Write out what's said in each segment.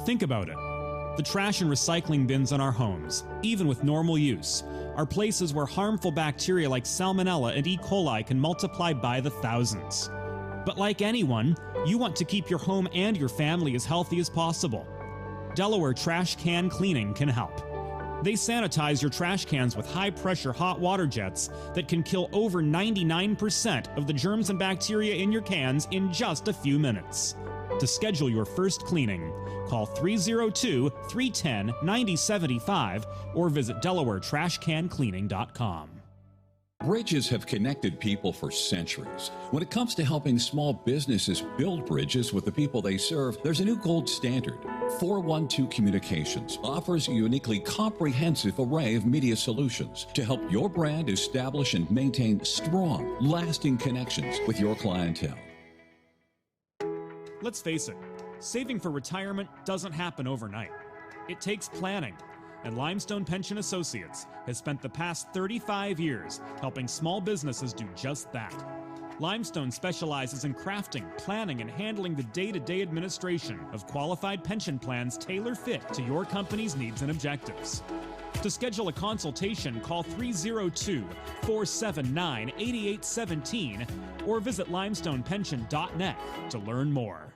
Think about it. The trash and recycling bins in our homes, even with normal use, are places where harmful bacteria like Salmonella and E. coli can multiply by the thousands. But like anyone, you want to keep your home and your family as healthy as possible. Delaware Trash Can Cleaning can help. They sanitize your trash cans with high-pressure hot water jets that can kill over 99% of the germs and bacteria in your cans in just a few minutes. To schedule your first cleaning, call 302-310-9075 or visit DelawareTrashCanCleaning.com. Bridges have connected people for centuries. When it comes to helping small businesses build bridges with the people they serve, there's a new gold standard. 412 Communications offers a uniquely comprehensive array of media solutions to help your brand establish and maintain strong, lasting connections with your clientele. Let's face it, saving for retirement doesn't happen overnight. It takes planning, and Limestone Pension Associates has spent the past 35 years helping small businesses do just that. Limestone specializes in crafting, planning, and handling the day-to-day administration of qualified pension plans tailor-fit to your company's needs and objectives. To schedule a consultation, call 302-479-8817 or visit limestonepension.net to learn more.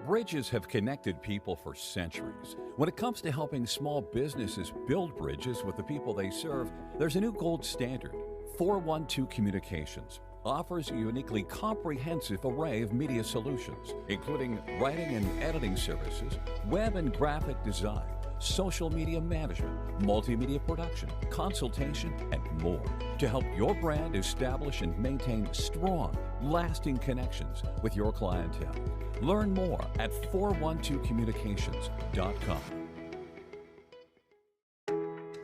Bridges have connected people for centuries. When it comes to helping small businesses build bridges with the people they serve, there's a new gold standard. 412 Communications offers a uniquely comprehensive array of media solutions, including writing and editing services, web and graphic design, social media management, multimedia production, consultation, and more to help your brand establish and maintain strong, lasting connections with your clientele. Learn more at 412communications.com.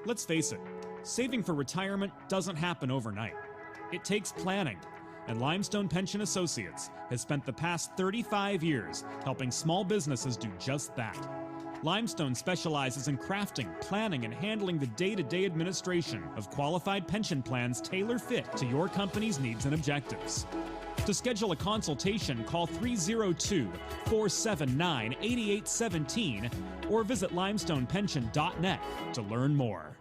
Let's face it, saving for retirement doesn't happen overnight. It takes planning, and Limestone Pension Associates has spent the past 35 years helping small businesses do just that. Limestone specializes in crafting, planning, and handling the day-to-day administration of qualified pension plans tailor-fit to your company's needs and objectives. To schedule a consultation, call 302-479-8817 or visit limestonepension.net to learn more.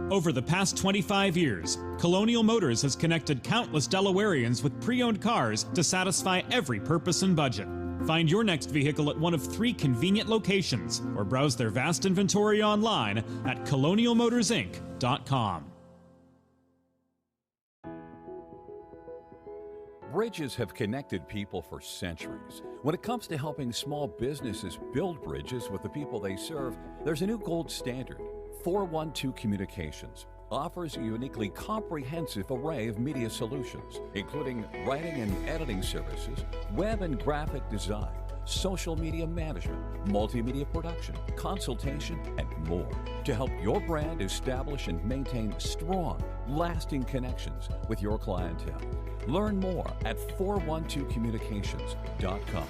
Over the past 25 years, Colonial Motors has connected countless Delawareans with pre-owned cars to satisfy every purpose and budget. Find your next vehicle at one of 3 convenient locations or browse their vast inventory online at colonialmotorsinc.com. Bridges have connected people for centuries. When it comes to helping small businesses build bridges with the people they serve, there's a new gold standard. 412 Communications offers a uniquely comprehensive array of media solutions, including writing and editing services, web and graphic design, social media management, multimedia production, consultation, and more to help your brand establish and maintain strong, lasting connections with your clientele. Learn more at 412communications.com.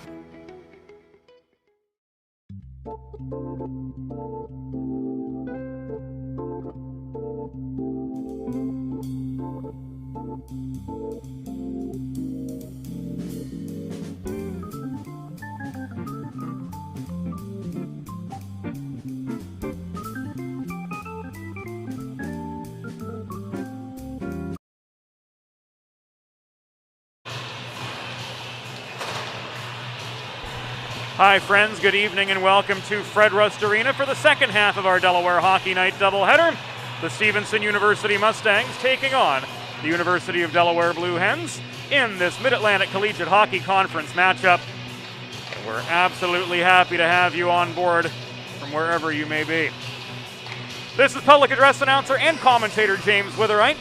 Hi friends, good evening and welcome to Fred Rust Arena for the second half of our Delaware Hockey Night doubleheader. The Stevenson University Mustangs taking on the University of Delaware Blue Hens in this Mid-Atlantic Collegiate Hockey Conference matchup. And we're absolutely happy to have you on board from wherever you may be. This is public address announcer and commentator James Witherite,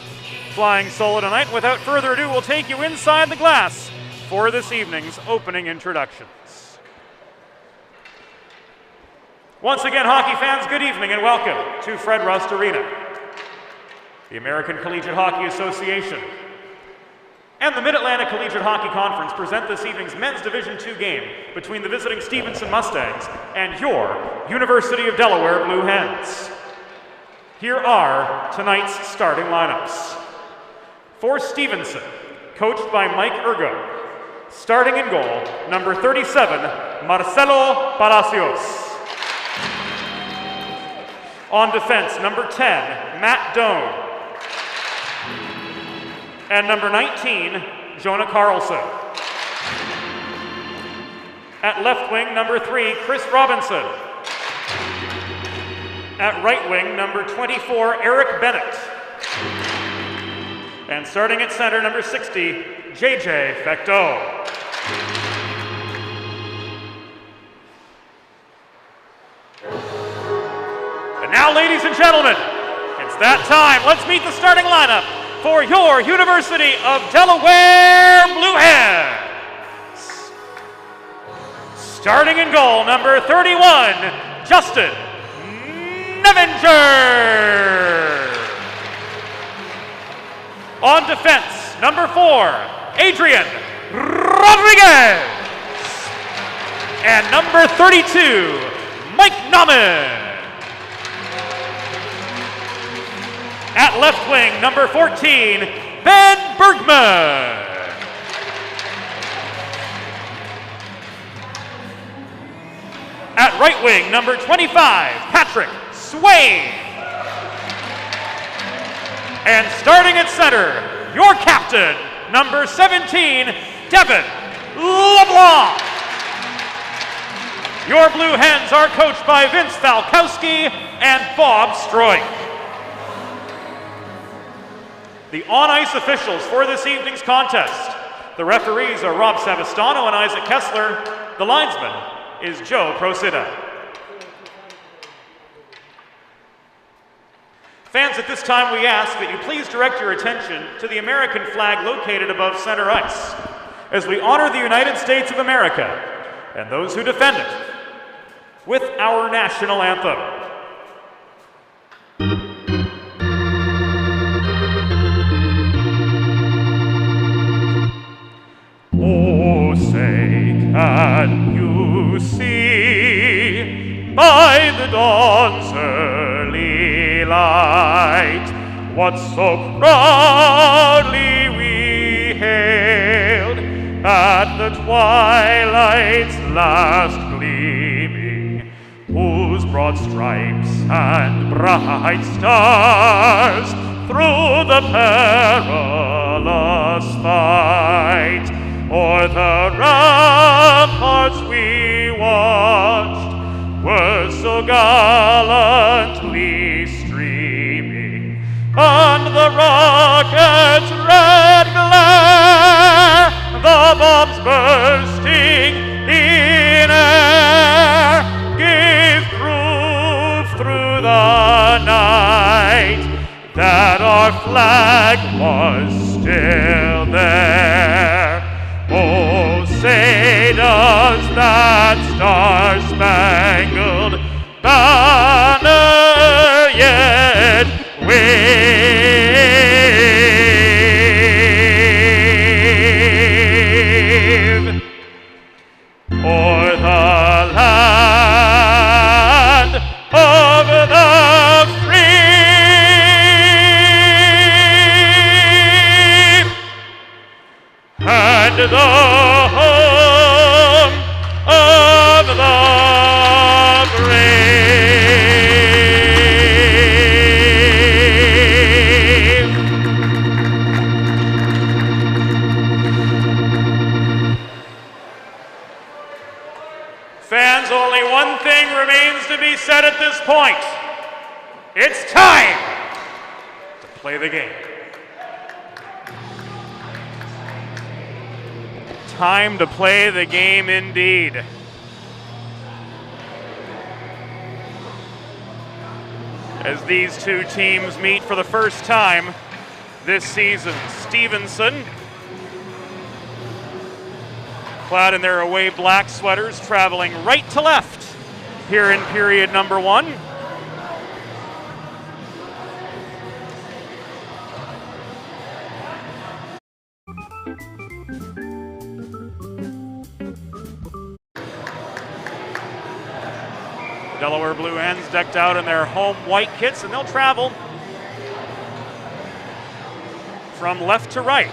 flying solo tonight. Without further ado, we'll take you inside the glass for this evening's opening introductions. Once again, hockey fans, good evening and welcome to Fred Rust Arena. The American Collegiate Hockey Association and the Mid-Atlantic Collegiate Hockey Conference present this evening's Men's Division II game between the visiting Stevenson Mustangs and your University of Delaware Blue Hens. Here are tonight's starting lineups. For Stevenson, coached by Mike Ergo, starting in goal, number 37, Marcelo Palacios. On defense, number 10, Matt Doan. And number 19, Jonah Carlson. At left wing, number 3, Chris Robinson. At right wing, number 24, Eric Bennett. And starting at center, number 60, JJ Fecteau. And now, ladies and gentlemen, it's that time. Let's meet the starting lineup for your University of Delaware Blue Hens. Starting in goal, number 31, Justin Nevinger. On defense, number 4, Adrian Rodriguez. And number 32, Mike Nauman. At left wing, number 14, Ben Bergman. At right wing, number 25, Patrick Swain. And starting at center, your captain, number 17, Devin LeBlanc. Your Blue Hens are coached by Vince Falkowski and Bob Stroik. The on-ice officials for this evening's contest. The referees are Rob Savastano and Isaac Kessler. The linesman is Joe Procida. Fans, at this time we ask that you please direct your attention to the American flag located above center ice as we honor the United States of America and those who defend it with our national anthem. Oh, say, can you see by the dawn's early light what so proudly we hailed at the twilight's last gleaming, whose broad stripes and bright stars through the perilous fight. O'er the ramparts we watched were so gallantly streaming, and the rocket's red glare, the bombs bursting in air, gave proof through the night that our flag was still there. Oh, say does that star-spangled banner yet wave o'er the land of the free and the home of the brave. Fans, only one thing remains to be said at this point. It's time to play the game. Time to play the game indeed. As these two teams meet for the first time this season, Stevenson, clad in their away black sweaters, traveling right to left here in period number one. Delaware Blue Hens decked out in their home white kits, and they'll travel from left to right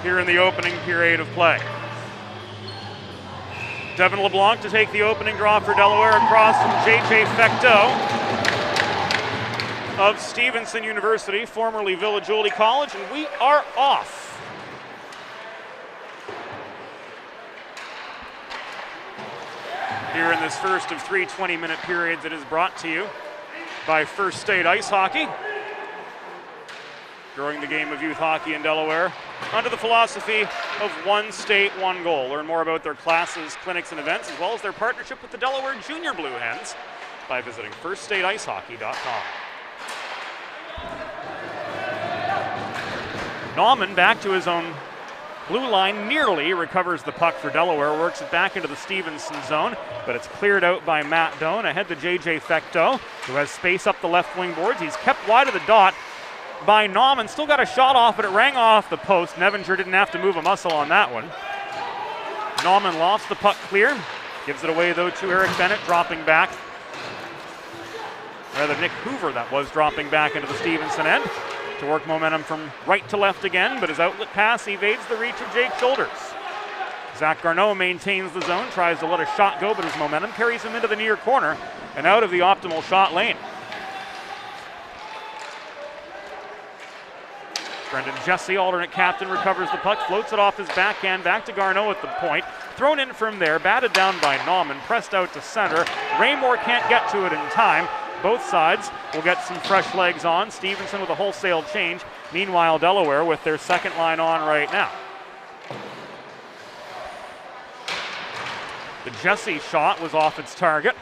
here in the opening period of play. Devin LeBlanc to take the opening draw for Delaware across from J.J. Fecteau of Stevenson University, formerly Village Oldie College, and we are off. Here in this first of three 20-minute periods, it is brought to you by First State Ice Hockey, growing the game of youth hockey in Delaware under the philosophy of one state, one goal. Learn more about their classes, clinics, and events, as well as their partnership with the Delaware Junior Blue Hens by visiting firststateicehockey.com. Nauman back to his own blue line, nearly recovers the puck for Delaware, works it back into the Stevenson zone, but it's cleared out by Matt Doan, ahead to J.J. Fecteau, who has space up the left wing boards. He's kept wide of the dot by Nauman, still got a shot off, but it rang off the post. Nevinger didn't have to move a muscle on that one. Nauman lofts the puck clear, gives it away though to Eric Bennett, dropping back. Rather, Nick Hoover that was dropping back into the Stevenson end to work momentum from right to left again, but his outlet pass evades the reach of Jake Shoulders. Zach Garneau maintains the zone, tries to let a shot go, but his momentum carries him into the near corner and out of the optimal shot lane. Brendan Jesse, alternate captain, recovers the puck, floats it off his backhand back to Garneau at the point. Thrown in from there, batted down by Nauman, pressed out to center. Raymore can't get to it in time. Both sides will get some fresh legs on. Stevenson with a wholesale change. Meanwhile, Delaware with their second line on right now. The Jesse shot was off its target.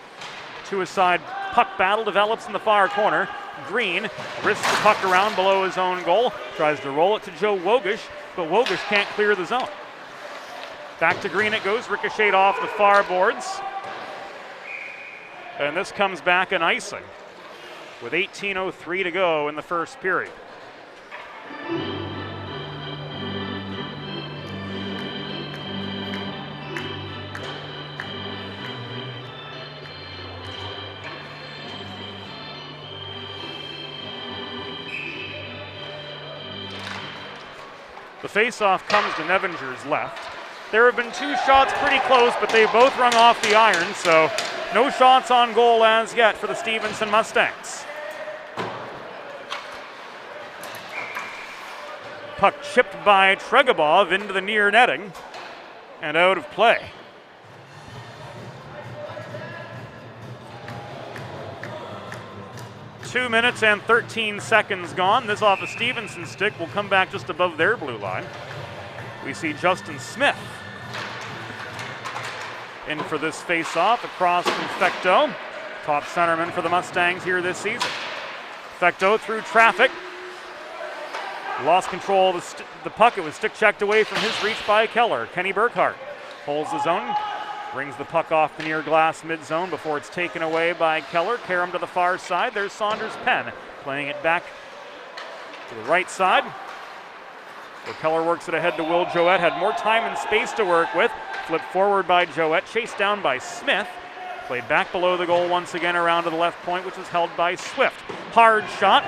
To-a-side puck battle develops in the far corner. Green wrists the puck around below his own goal. Tries to roll it to Joe Wogish, but Wogish can't clear the zone. Back to Green it goes, ricocheted off the far boards. And this comes back in icing with 18:03 to go in the first period. The face-off comes to Nevinger's left. There have been two shots pretty close, but they both rung off the iron, so No shots on goal as yet for the Stevenson Mustangs. Puck chipped by Tregobov into the near netting and out of play. Two minutes and 13 seconds gone. This off a Stevenson stick will come back just above their blue line. We see Justin Smith in for this face-off across from Fecteau, top centerman for the Mustangs here this season. Fecteau through traffic. Lost control of the puck. It was stick checked away from his reach by Keller. Kenny Burkhart holds the zone, brings the puck off the near glass mid-zone before it's taken away by Keller. Karam to the far side. There's Saunders Penn playing it back to the right side, where Keller works it ahead to Will Joette. Had more time and space to work with. Flipped forward by Joette, chased down by Smith. Played back below the goal once again around to the left point, which was held by Swift. Hard shot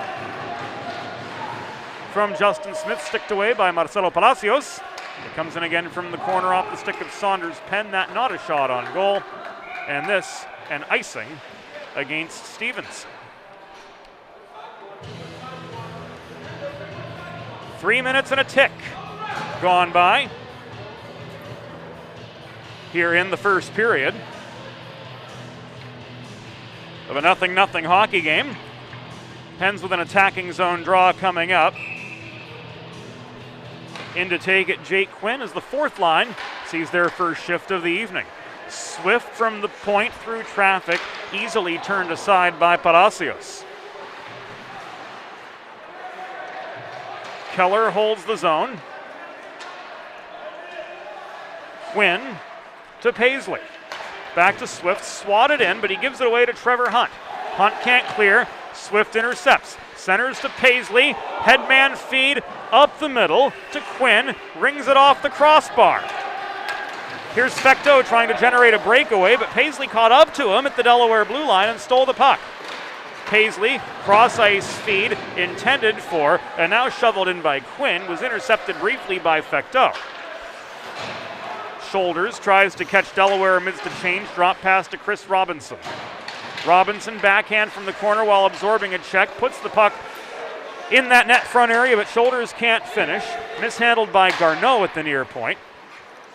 from Justin Smith, sticked away by Marcelo Palacios. It comes in again from the corner off the stick of Saunders Penn. That not a shot on goal. And this an icing against Stevenson. 3 minutes and a tick gone by here in the first period of a 0-0 hockey game. Hens with an attacking zone draw coming up. In to take it, Jake Quinn as the fourth line sees their first shift of the evening. Swift from the point through traffic, easily turned aside by Palacios. Keller holds the zone. Quinn to Paisley. Back to Swift, swatted in, but he gives it away to Trevor Hunt. Hunt can't clear. Swift intercepts. Centers to Paisley. Headman feed up the middle to Quinn. Rings it off the crossbar. Here's Fecteau trying to generate a breakaway, but Paisley caught up to him at the Delaware blue line and stole the puck. Paisley, cross-ice feed intended for, and now shoveled in by Quinn, was intercepted briefly by Fecteau. Shoulders tries to catch Delaware amidst the change, drop pass to Chris Robinson. Robinson backhand from the corner while absorbing a check, puts the puck in that net front area, but Shoulders can't finish. Mishandled by Garneau at the near point.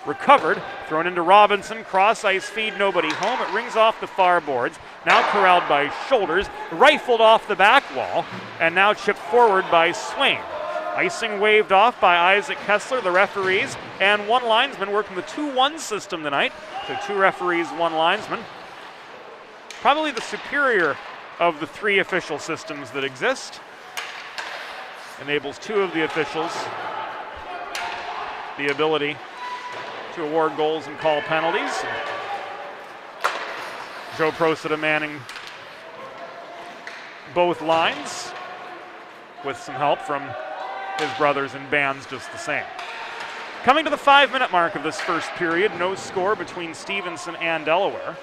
Recovered, thrown into Robinson, cross-ice feed, nobody home. It rings off the far boards, now corralled by Shoulders, rifled off the back wall, and now chipped forward by Swain. Icing waved off by Isaac Kessler, the referees, and one linesman working the 2-1 system tonight. So 2 referees, 1 linesman. Probably the superior of the 3 official systems that exist. Enables 2 of the officials the ability to award goals and call penalties. Joe Procida manning both lines with some help from his brothers in bands just the same. Coming to the 5-minute mark of this first period, no score between Stevenson and Delaware.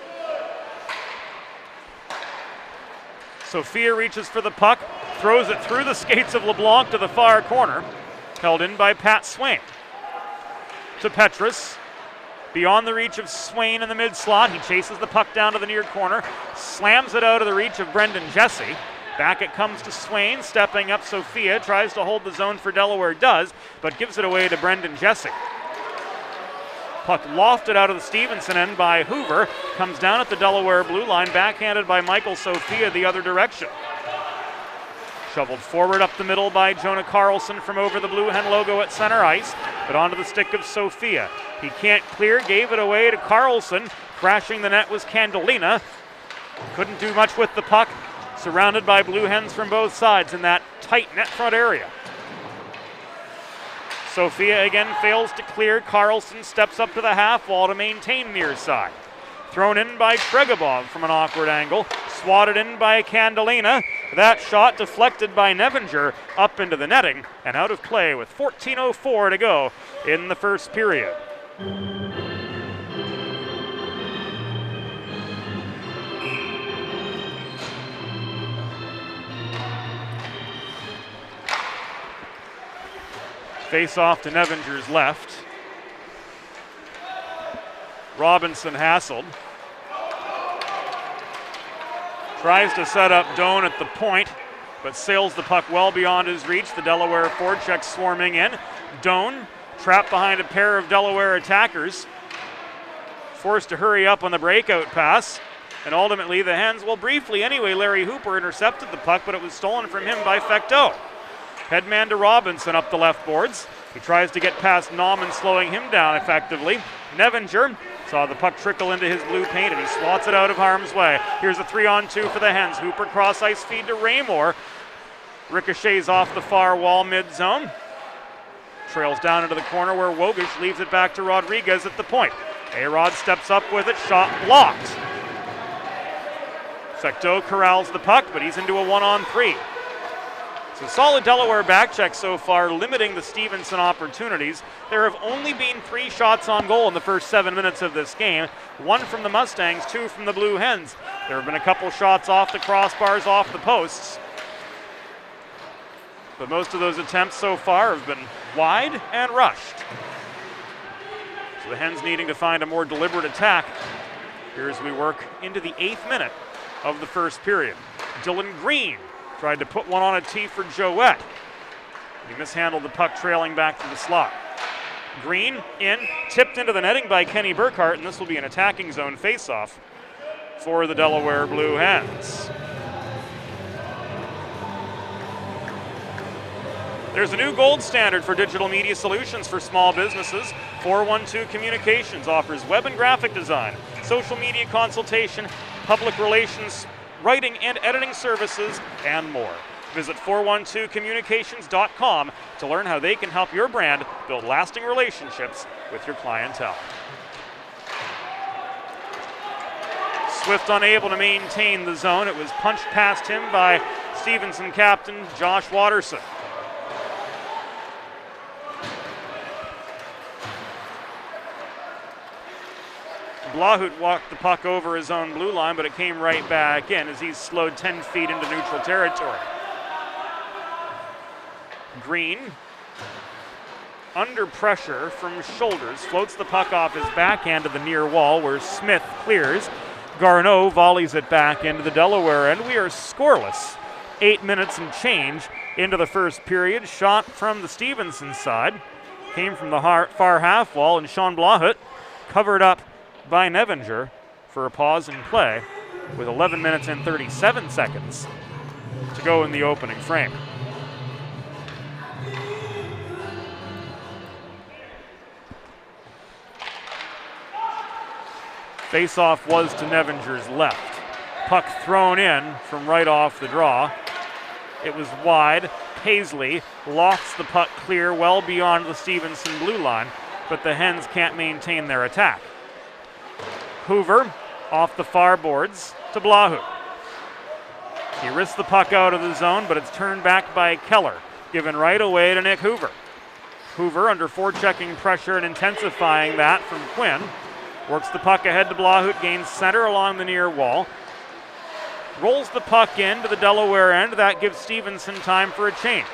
Sophia reaches for the puck, throws it through the skates of LeBlanc to the far corner, held in by Pat Swain. To Petrus, beyond the reach of Swain in the mid-slot. He chases the puck down to the near corner, slams it out of the reach of Brendan Jesse. Back it comes to Swain, stepping up Sophia, tries to hold the zone for Delaware, does, but gives it away to Brendan Jesse. Puck lofted out of the Stevenson end by Hoover, comes down at the Delaware blue line, backhanded by Michael Sophia the other direction. Shoveled forward up the middle by Jonah Carlson from over the Blue Hen logo at center ice, but onto the stick of Sophia. He can't clear, gave it away to Carlson. Crashing the net was Candelina. Couldn't do much with the puck, surrounded by Blue Hens from both sides in that tight net front area. Sophia again fails to clear. Carlson steps up to the half wall to maintain near side. Thrown in by Tregobov from an awkward angle. Swatted in by Candelina. That shot deflected by Nevinger up into the netting and out of play with 14:04 to go in the first period. Face off to Nevinger's left. Robinson hassled. Tries to set up Doan at the point, but sails the puck well beyond his reach. The Delaware forecheck swarming in. Doan trapped behind a pair of Delaware attackers, forced to hurry up on the breakout pass. And ultimately, the Hens, well, briefly anyway, Larry Hooper intercepted the puck, but it was stolen from him by Fecteau. Headman to Robinson up the left boards. He tries to get past Nauman, slowing him down effectively. Nevinger saw the puck trickle into his blue paint, and he swats it out of harm's way. Here's a 3-on-2 for the Hens. Hooper cross-ice feed to Raymore. Ricochets off the far wall mid-zone. Trails down into the corner where Wogish leaves it back to Rodriguez at the point. A-Rod steps up with it, shot blocked. Fecteau corrals the puck, but he's into a 1-on-3. So solid Delaware back check so far, limiting the Stevenson opportunities. There have only been 3 shots on goal in the first 7 minutes of this game. 1 from the Mustangs, 2 from the Blue Hens. There have been a couple shots off the crossbars, off the posts. But most of those attempts so far have been wide and rushed. So the Hens needing to find a more deliberate attack here as we work into the 8th minute of the first period. Dylan Green tried to put one on a tee for Joette. He mishandled the puck trailing back to the slot. Green in, tipped into the netting by Kenny Burkhart, and this will be an attacking zone faceoff for the Delaware Blue Hens. There's a new gold standard for digital media solutions for small businesses. 412 Communications offers web and graphic design, social media consultation, public relations, writing and editing services, and more. Visit 412communications.com to learn how they can help your brand build lasting relationships with your clientele. Swift unable to maintain the zone. It was punched past him by Stevenson captain Josh Watterson. Blahut walked the puck over his own blue line, but it came right back in as he's slowed 10 feet into neutral territory. Green, under pressure from shoulders, floats the puck off his backhand to the near wall where Smith clears. Garneau volleys it back into the Delaware end. We are scoreless. 8 minutes and change into the first period. Shot from the Stevenson side. Came from the far half wall, and Sean Blahut covered up by Nevinger for a pause in play with 11 minutes and 37 seconds to go in the opening frame. Face-off was to Nevinger's left. Puck thrown in from right off the draw. It was wide. Paisley lofts the puck clear well beyond the Stevenson blue line, but the Hens can't maintain their attack. Hoover off the far boards to Blahut. He risks the puck out of the zone, but it's turned back by Keller, given right away to Nick Hoover. Hoover under forechecking pressure and intensifying that from Quinn. Works the puck ahead to Blahut, gains center along the near wall. Rolls the puck into the Delaware end. That gives Stevenson time for a change.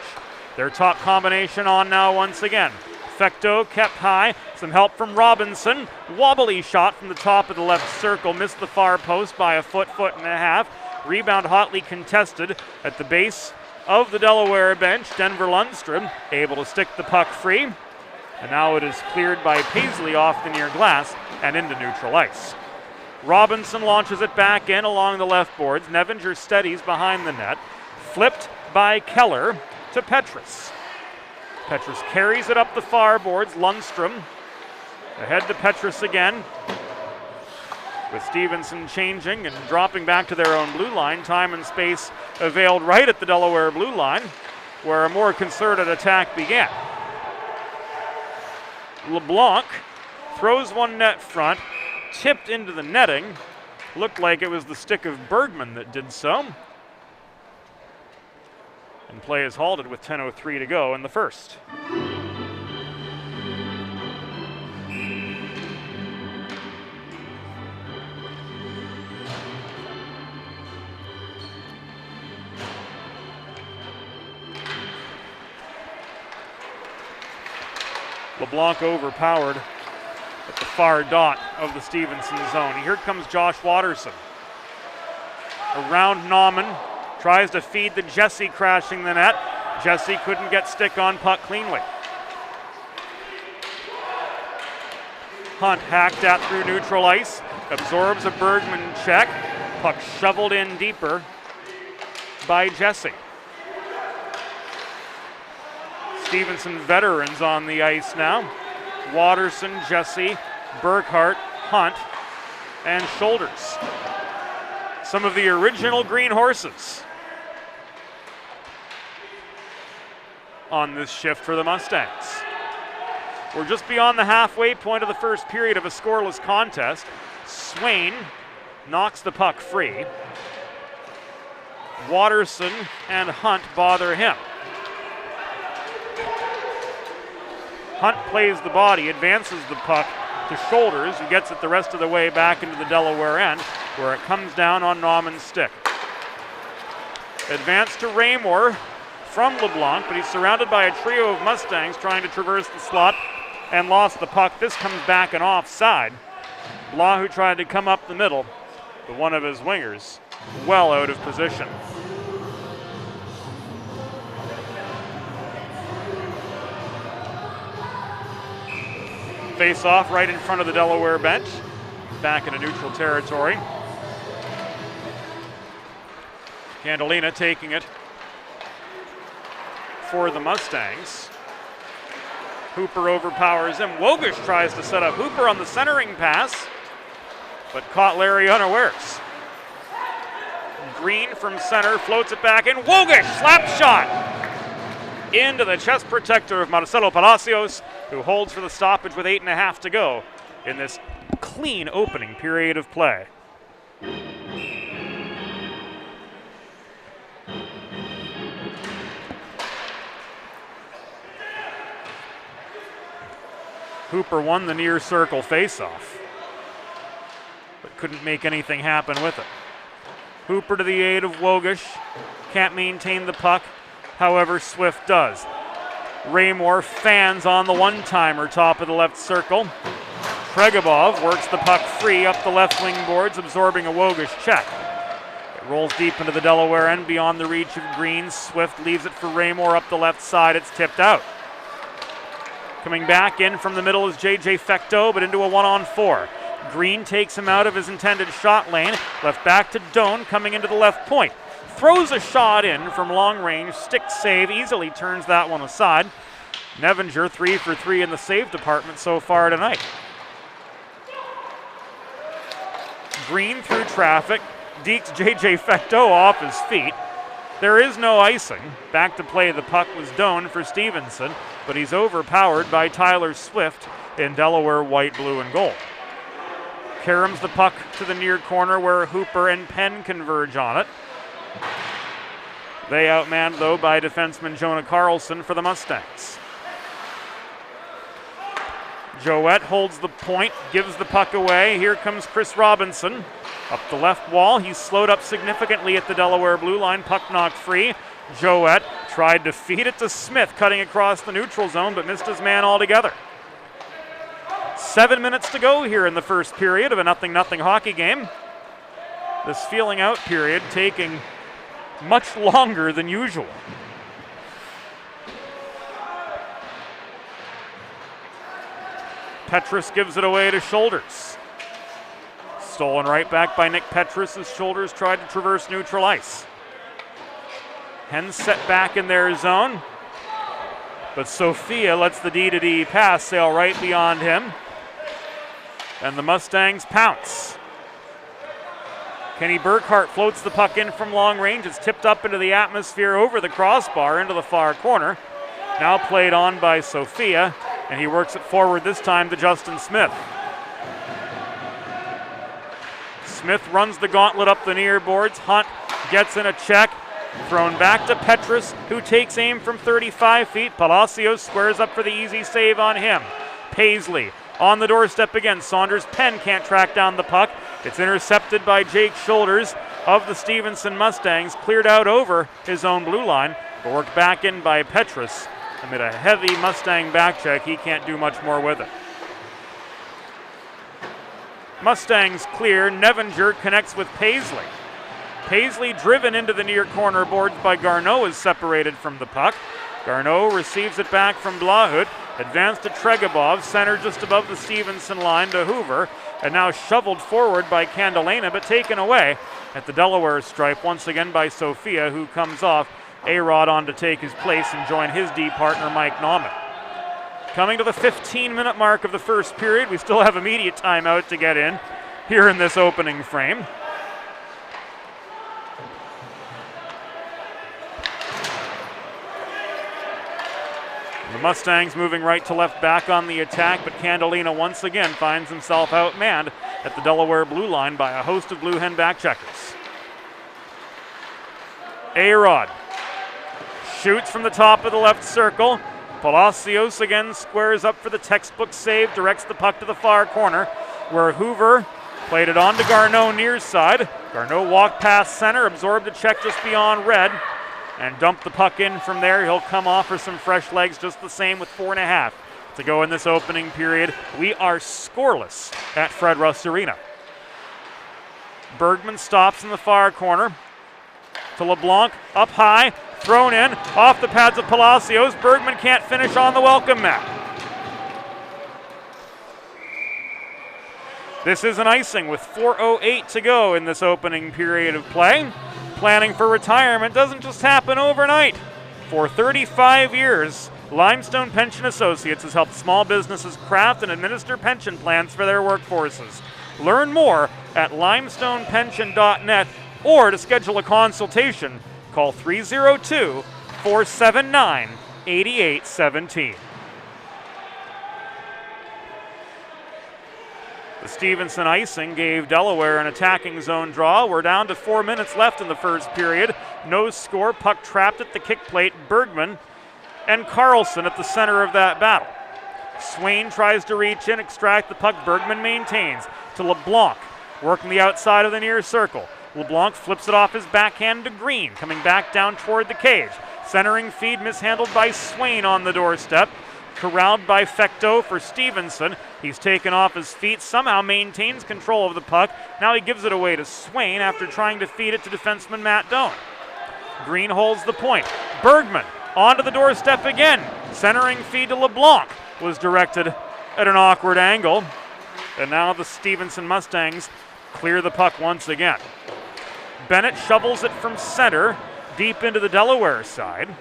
Their top combination on now once again. Fecteau kept high, some help from Robinson. Wobbly shot from the top of the left circle, missed the far post by a foot and a half. Rebound hotly contested at the base of the Delaware bench. Denver Lundstrom able to stick the puck free. And now it is cleared by Paisley off the near glass and into neutral ice. Robinson launches it back in along the left boards. Nevinger steadies behind the net. Flipped by Keller to Petrus. Petrus carries it up the far boards. Lundstrom ahead to Petrus again. With Stevenson changing and dropping back to their own blue line. Time and space availed right at the Delaware blue line, where a more concerted attack began. LeBlanc throws one net front, tipped into the netting. Looked like it was the stick of Bergman that did so. And play is halted with 10:03 to go in the first. LeBlanc overpowered at the far dot of the Stevenson zone. Here comes Josh Watterson. around Nauman, tries to feed to Jesse, crashing the net. Jesse couldn't get stick on puck cleanly. Hunt hacked at through neutral ice, absorbs a Bergman check, puck shoveled in deeper by Jesse. Stevenson veterans on the ice now. Waterson, Jesse, Burkhart, Hunt, and Shoulders. Some of the original green horses on this shift for the Mustangs. We're just beyond the halfway point of the first period of a scoreless contest. Swain knocks the puck free. Waterson and Hunt bother him. Hunt plays the body, advances the puck to Shoulders, who gets it the rest of the way back into the Delaware end, where it comes down on Nauman's stick. Advance to Raymore from LeBlanc, but he's surrounded by a trio of Mustangs trying to traverse the slot and lost the puck. This comes back and offside. Blah, who tried to come up the middle, but one of his wingers well out of position. Face off right in front of the Delaware bench, back into neutral territory. Candolina taking it for the Mustangs. Hooper overpowers him. Wogish tries to set up Hooper on the centering pass, but caught Larry unawares. Green from center floats it back in. Wogish slap shot into the chest protector of Marcelo Palacios, who holds for the stoppage with 8.5 to go in this clean opening period of play. Hooper won the near circle faceoff, but couldn't make anything happen with it. Hooper to the aid of Wogish, can't maintain the puck, however Swift does. Raymore fans on the one-timer top of the left circle. Tregabov works the puck free up the left wing boards, absorbing a Wogish check. It rolls deep into the Delaware end beyond the reach of Green. Swift leaves it for Raymore up the left side. It's tipped out. Coming back in from the middle is J.J. Fecteau, but into a 1-on-4. Green takes him out of his intended shot lane. Left back to Doan, coming into the left point. Throws a shot in from long range. Stick save, easily turns that one aside. Nevinger 3 for 3 in the save department so far tonight. Green through traffic, dekes J.J. Fecteau off his feet. There is no icing. Back to play the puck was Doan for Stevenson, but he's overpowered by Tyler Swift in Delaware white, blue, and gold. Caroms the puck to the near corner where Hooper and Penn converge on it. They outmanned, though, by defenseman Jonah Carlson for the Mustangs. Joette holds the point, gives the puck away. Here comes Chris Robinson. Up the left wall, he's slowed up significantly at the Delaware blue line. Puck knocked free. Joette tried to feed it to Smith, cutting across the neutral zone, but missed his man altogether. 7 minutes to go here in the first period of a 0-0 hockey game. This feeling out period taking much longer than usual. Petrus gives it away to Shoulders. Stolen right back by Nick Petrus as Shoulders tried to traverse neutral ice. Hens set back in their zone, but Sophia lets the D-to-D pass sail right beyond him, and the Mustangs pounce. Kenny Burkhart floats the puck in from long range. It's tipped up into the atmosphere over the crossbar into the far corner. Now played on by Sophia, and he works it forward this time to Justin Smith. Smith runs the gauntlet up the near boards. Hunt gets in a check. Thrown back to Petrus, who takes aim from 35 feet. Palacios squares up for the easy save on him. Paisley on the doorstep again. Saunders Penn can't track down the puck. It's intercepted by Jake Shoulders of the Stevenson Mustangs. Cleared out over his own blue line, but worked back in by Petrus. Amid a heavy Mustang back check, he can't do much more with it. Mustangs clear. Nevinger connects with Paisley. Paisley driven into the near corner boards by Garneau is separated from the puck. Garneau receives it back from Blahut. Advanced to Tregabov, center just above the Stevenson line to Hoover, and now shoveled forward by Candelena, but taken away at the Delaware stripe once again by Sophia, who comes off. A-Rod on to take his place and join his D partner Mike Nauman. Coming to the 15-minute mark of the first period, we still have immediate timeout to get in here in this opening frame. The Mustangs moving right to left back on the attack, but Candelena once again finds himself outmanned at the Delaware blue line by a host of blue hen backcheckers. A-Rod shoots from the top of the left circle. Palacios again squares up for the textbook save, directs the puck to the far corner, where Hoover played it on to Garneau near side. Garneau walked past center, absorbed a check just beyond red, and dumped the puck in from there. He'll come off for some fresh legs, just the same with 4.5 to go in this opening period. We are scoreless at Fred Rust Arena. Bergman stops in the far corner to LeBlanc, up high, thrown in, off the pads of Palacios. Bergman can't finish on the welcome mat. This is an icing with 4:08 to go in this opening period of play. Planning for retirement doesn't just happen overnight. For 35 years, Limestone Pension Associates has helped small businesses craft and administer pension plans for their workforces. Learn more at limestonepension.net, or to schedule a consultation, call 302-479-8817. The Stevenson icing gave Delaware an attacking zone draw. We're down to 4 minutes left in the first period. No score, puck trapped at the kick plate. Bergman and Carlson at the center of that battle. Swain tries to reach in, extract the puck. Bergman maintains to LeBlanc, working the outside of the near circle. LeBlanc flips it off his backhand to Green, coming back down toward the cage. Centering feed mishandled by Swain on the doorstep. Corralled by Fecteau for Stevenson. He's taken off his feet, somehow maintains control of the puck. Now he gives it away to Swain after trying to feed it to defenseman Matt Doan. Green holds the point. Bergman onto the doorstep again. Centering feed to LeBlanc was directed at an awkward angle. And now the Stevenson Mustangs clear the puck once again. Bennett shovels it from center deep into the Delaware side.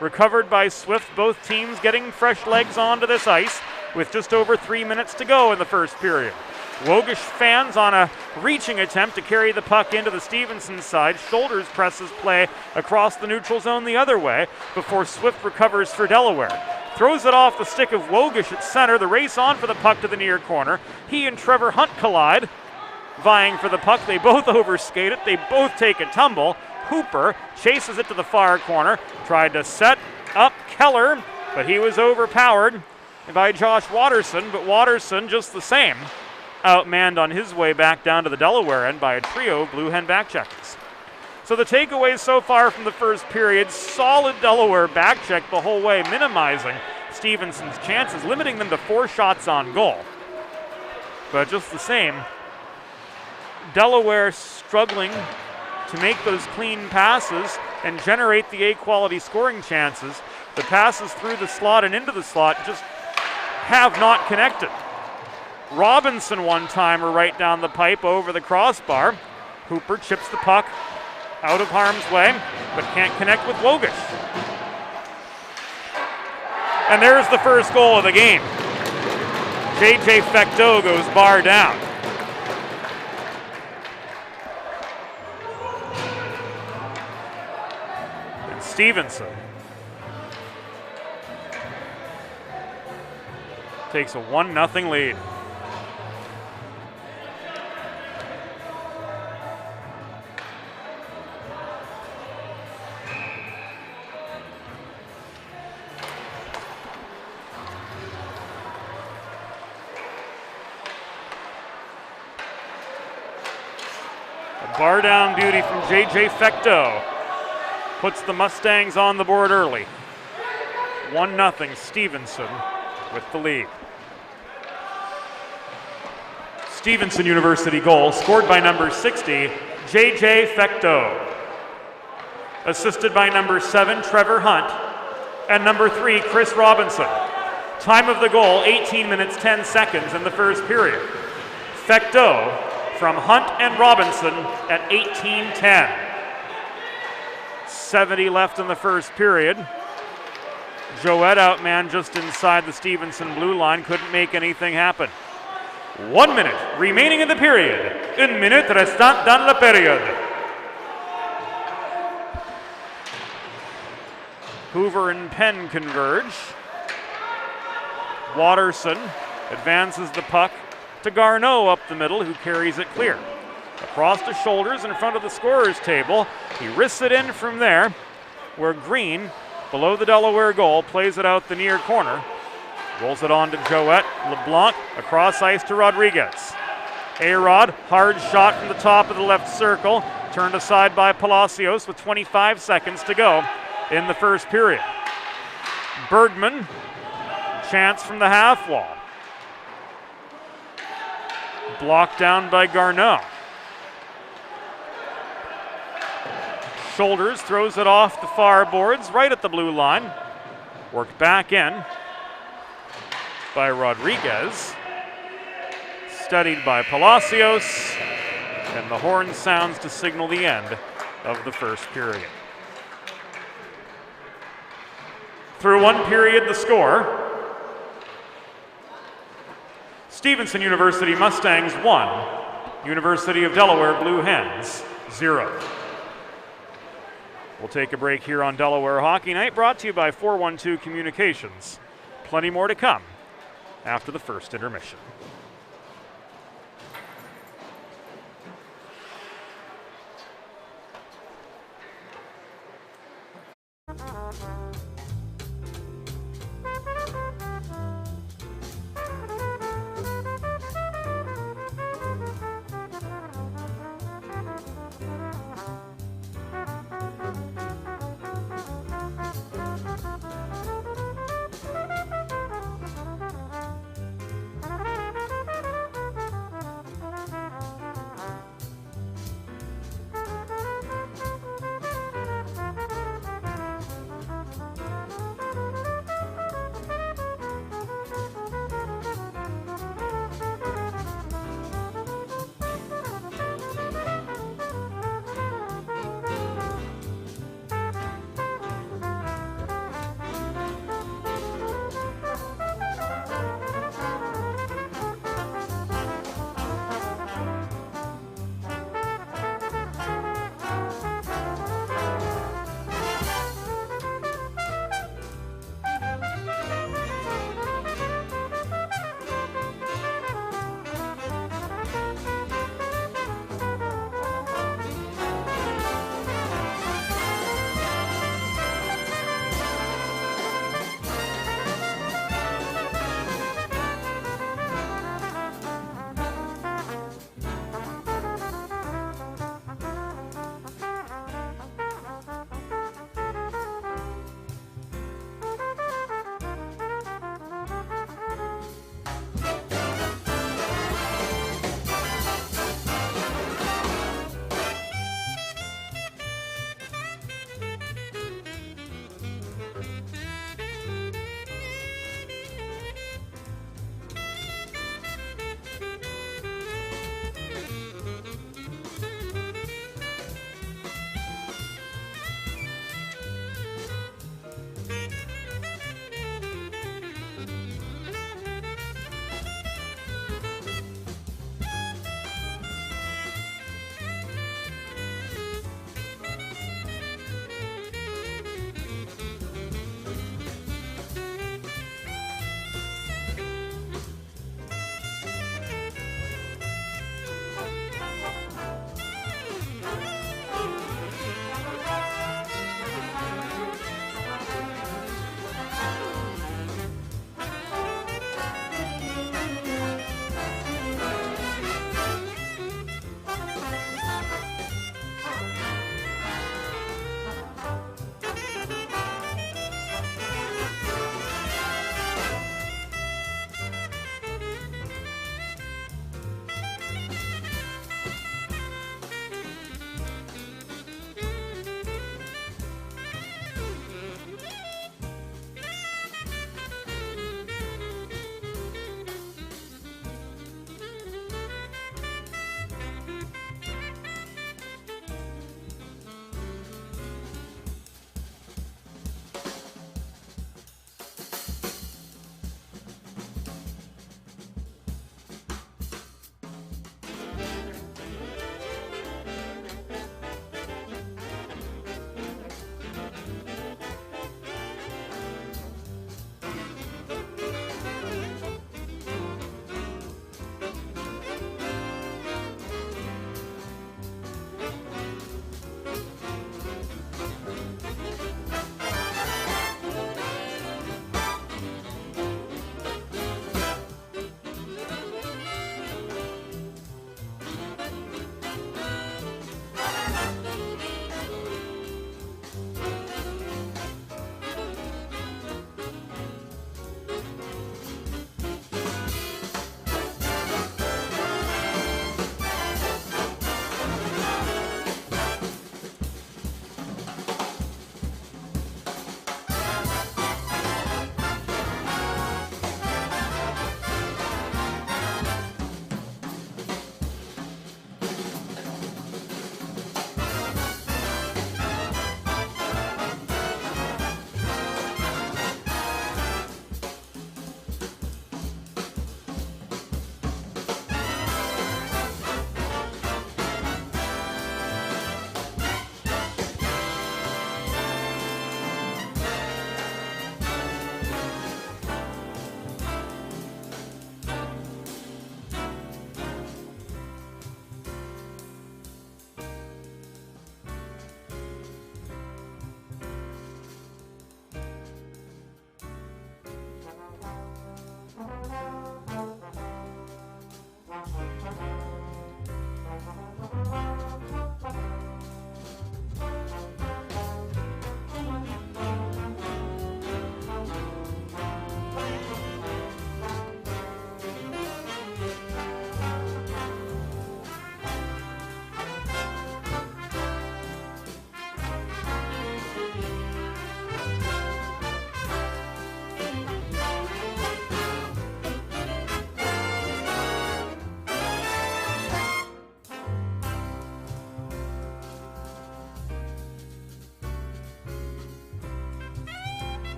Recovered by Swift, both teams getting fresh legs onto this ice with just over 3 minutes to go in the first period. Wogish fans on a reaching attempt to carry the puck into the Stevenson side. Shoulders presses play across the neutral zone the other way before Swift recovers for Delaware. Throws it off the stick of Wogish at center. The race on for the puck to the near corner. He and Trevor Hunt collide, vying for the puck. They both overskate it. They both take a tumble. Hooper chases it to the far corner, tried to set up Keller, but he was overpowered by Josh Watterson, but Watterson just the same, outmanned on his way back down to the Delaware end by a trio of blue hen backcheckers. So the takeaways so far from the first period, solid Delaware backcheck the whole way, minimizing Stevenson's chances, limiting them to 4 shots on goal. But just the same, Delaware struggling to make those clean passes and generate the A-quality scoring chances. The passes through the slot and into the slot just have not connected. Robinson one-timer right down the pipe over the crossbar. Hooper chips the puck out of harm's way, but can't connect with Wogish. And there's the first goal of the game. J.J. Fecteau goes bar down. Stevenson takes a 1-0 lead. A bar down beauty from J.J. Fecteau puts the Mustangs on the board early. 1-0 Stevenson with the lead. Stevenson University goal scored by number 60, J.J. Fecteau. Assisted by number 7, Trevor Hunt, and number 3, Chris Robinson. Time of the goal, 18 minutes 10 seconds in the first period. Fecteau from Hunt and Robinson at 18:10. 70 left in the first period. Jouette outman just inside the Stevenson blue line, couldn't make anything happen. 1 minute remaining in the period. Une minute restant dans la période. Hoover and Penn converge. Watterson advances the puck to Garneau up the middle, who carries it clear. Across the shoulders in front of the scorer's table. He risks it in from there, where Green, below the Delaware goal, plays it out the near corner. Rolls it on to Jouette. LeBlanc across ice to Rodriguez. A-Rod, hard shot from the top of the left circle. Turned aside by Palacios with 25 seconds to go in the first period. Bergman, chance from the half wall. Blocked down by Garneau. Shoulders throws it off the far boards, right at the blue line. Worked back in by Rodriguez. Studied by Palacios. And the horn sounds to signal the end of the first period. Through one period, the score: Stevenson University Mustangs 1, University of Delaware Blue Hens 0. We'll take a break here on Delaware Hockey Night, brought to you by 412 Communications. Plenty more to come after the first intermission.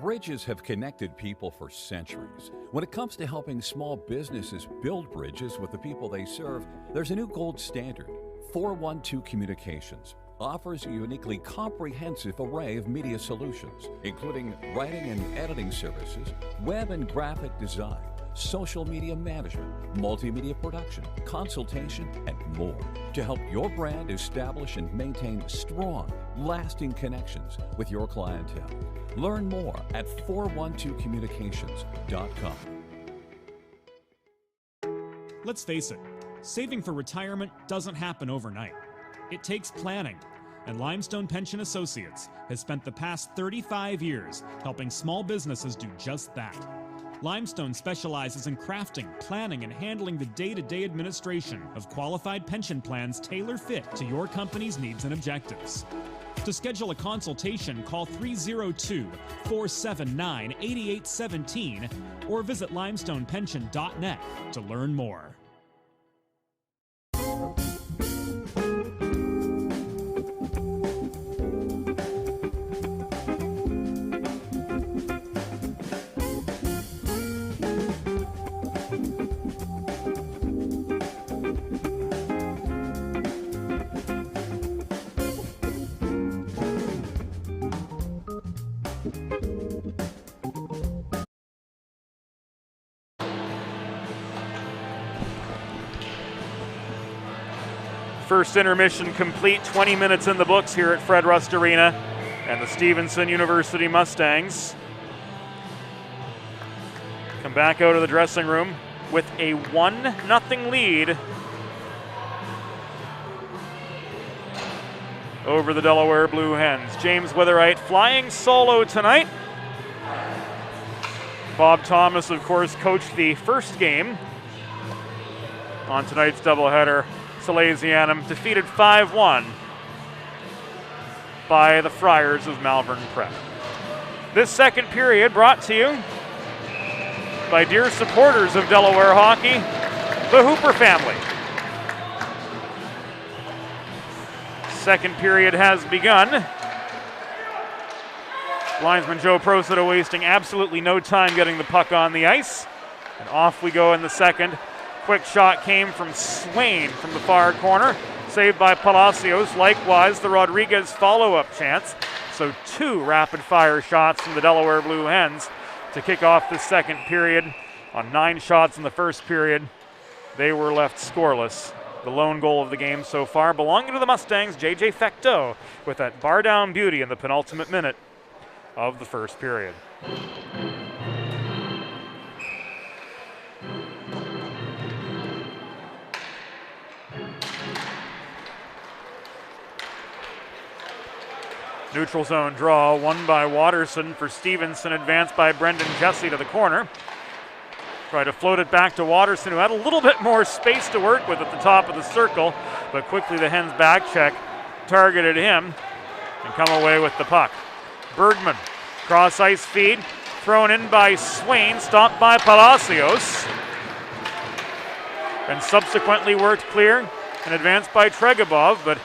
Bridges have connected people for centuries. When it comes to helping small businesses build bridges with the people they serve, there's a new gold standard. 412 Communications offers a uniquely comprehensive array of media solutions, including writing and editing services, web and graphic design, social media management, multimedia production, consultation, and more to help your brand establish and maintain strong, lasting connections with your clientele. Learn more at 412communications.com. Let's face it, saving for retirement doesn't happen overnight. It takes planning, and Limestone Pension Associates has spent the past 35 years helping small businesses do just that. Limestone specializes in crafting, planning, and handling the day-to-day administration of qualified pension plans tailor-fit to your company's needs and objectives. To schedule a consultation, call 302-479-8817 or visit limestonepension.net to learn more. First intermission complete, 20 minutes in the books here at Fred Rust Arena, and the Stevenson University Mustangs come back out of the dressing room with a 1-0 lead over the Delaware Blue Hens. James Witherite flying solo tonight. Bob Thomas, of course, coached the first game on tonight's doubleheader. Salesianum defeated 5-1 by the Friars of Malvern Prep. This second period brought to you by dear supporters of Delaware hockey, the Hooper family. Second period has begun. Linesman Joe Prosita wasting absolutely no time getting the puck on the ice. And off we go in the second. Quick shot came from Swain from the far corner, saved by Palacios. Likewise, the Rodriguez follow-up chance. So 2 rapid-fire shots from the Delaware Blue Hens to kick off the second period. On 9 shots in the first period, they were left scoreless. The lone goal of the game so far belonging to the Mustangs, J.J. Fecteau, with that bar-down beauty in the penultimate minute of the first period. Neutral zone draw, won by Watterson for Stevenson, advanced by Brendan Jesse to the corner. Try to float it back to Watterson, who had a little bit more space to work with at the top of the circle, but quickly the Hens back check targeted him and come away with the puck. Bergman, cross ice feed, thrown in by Swain, stopped by Palacios, and subsequently worked clear and advanced by Tregabov, but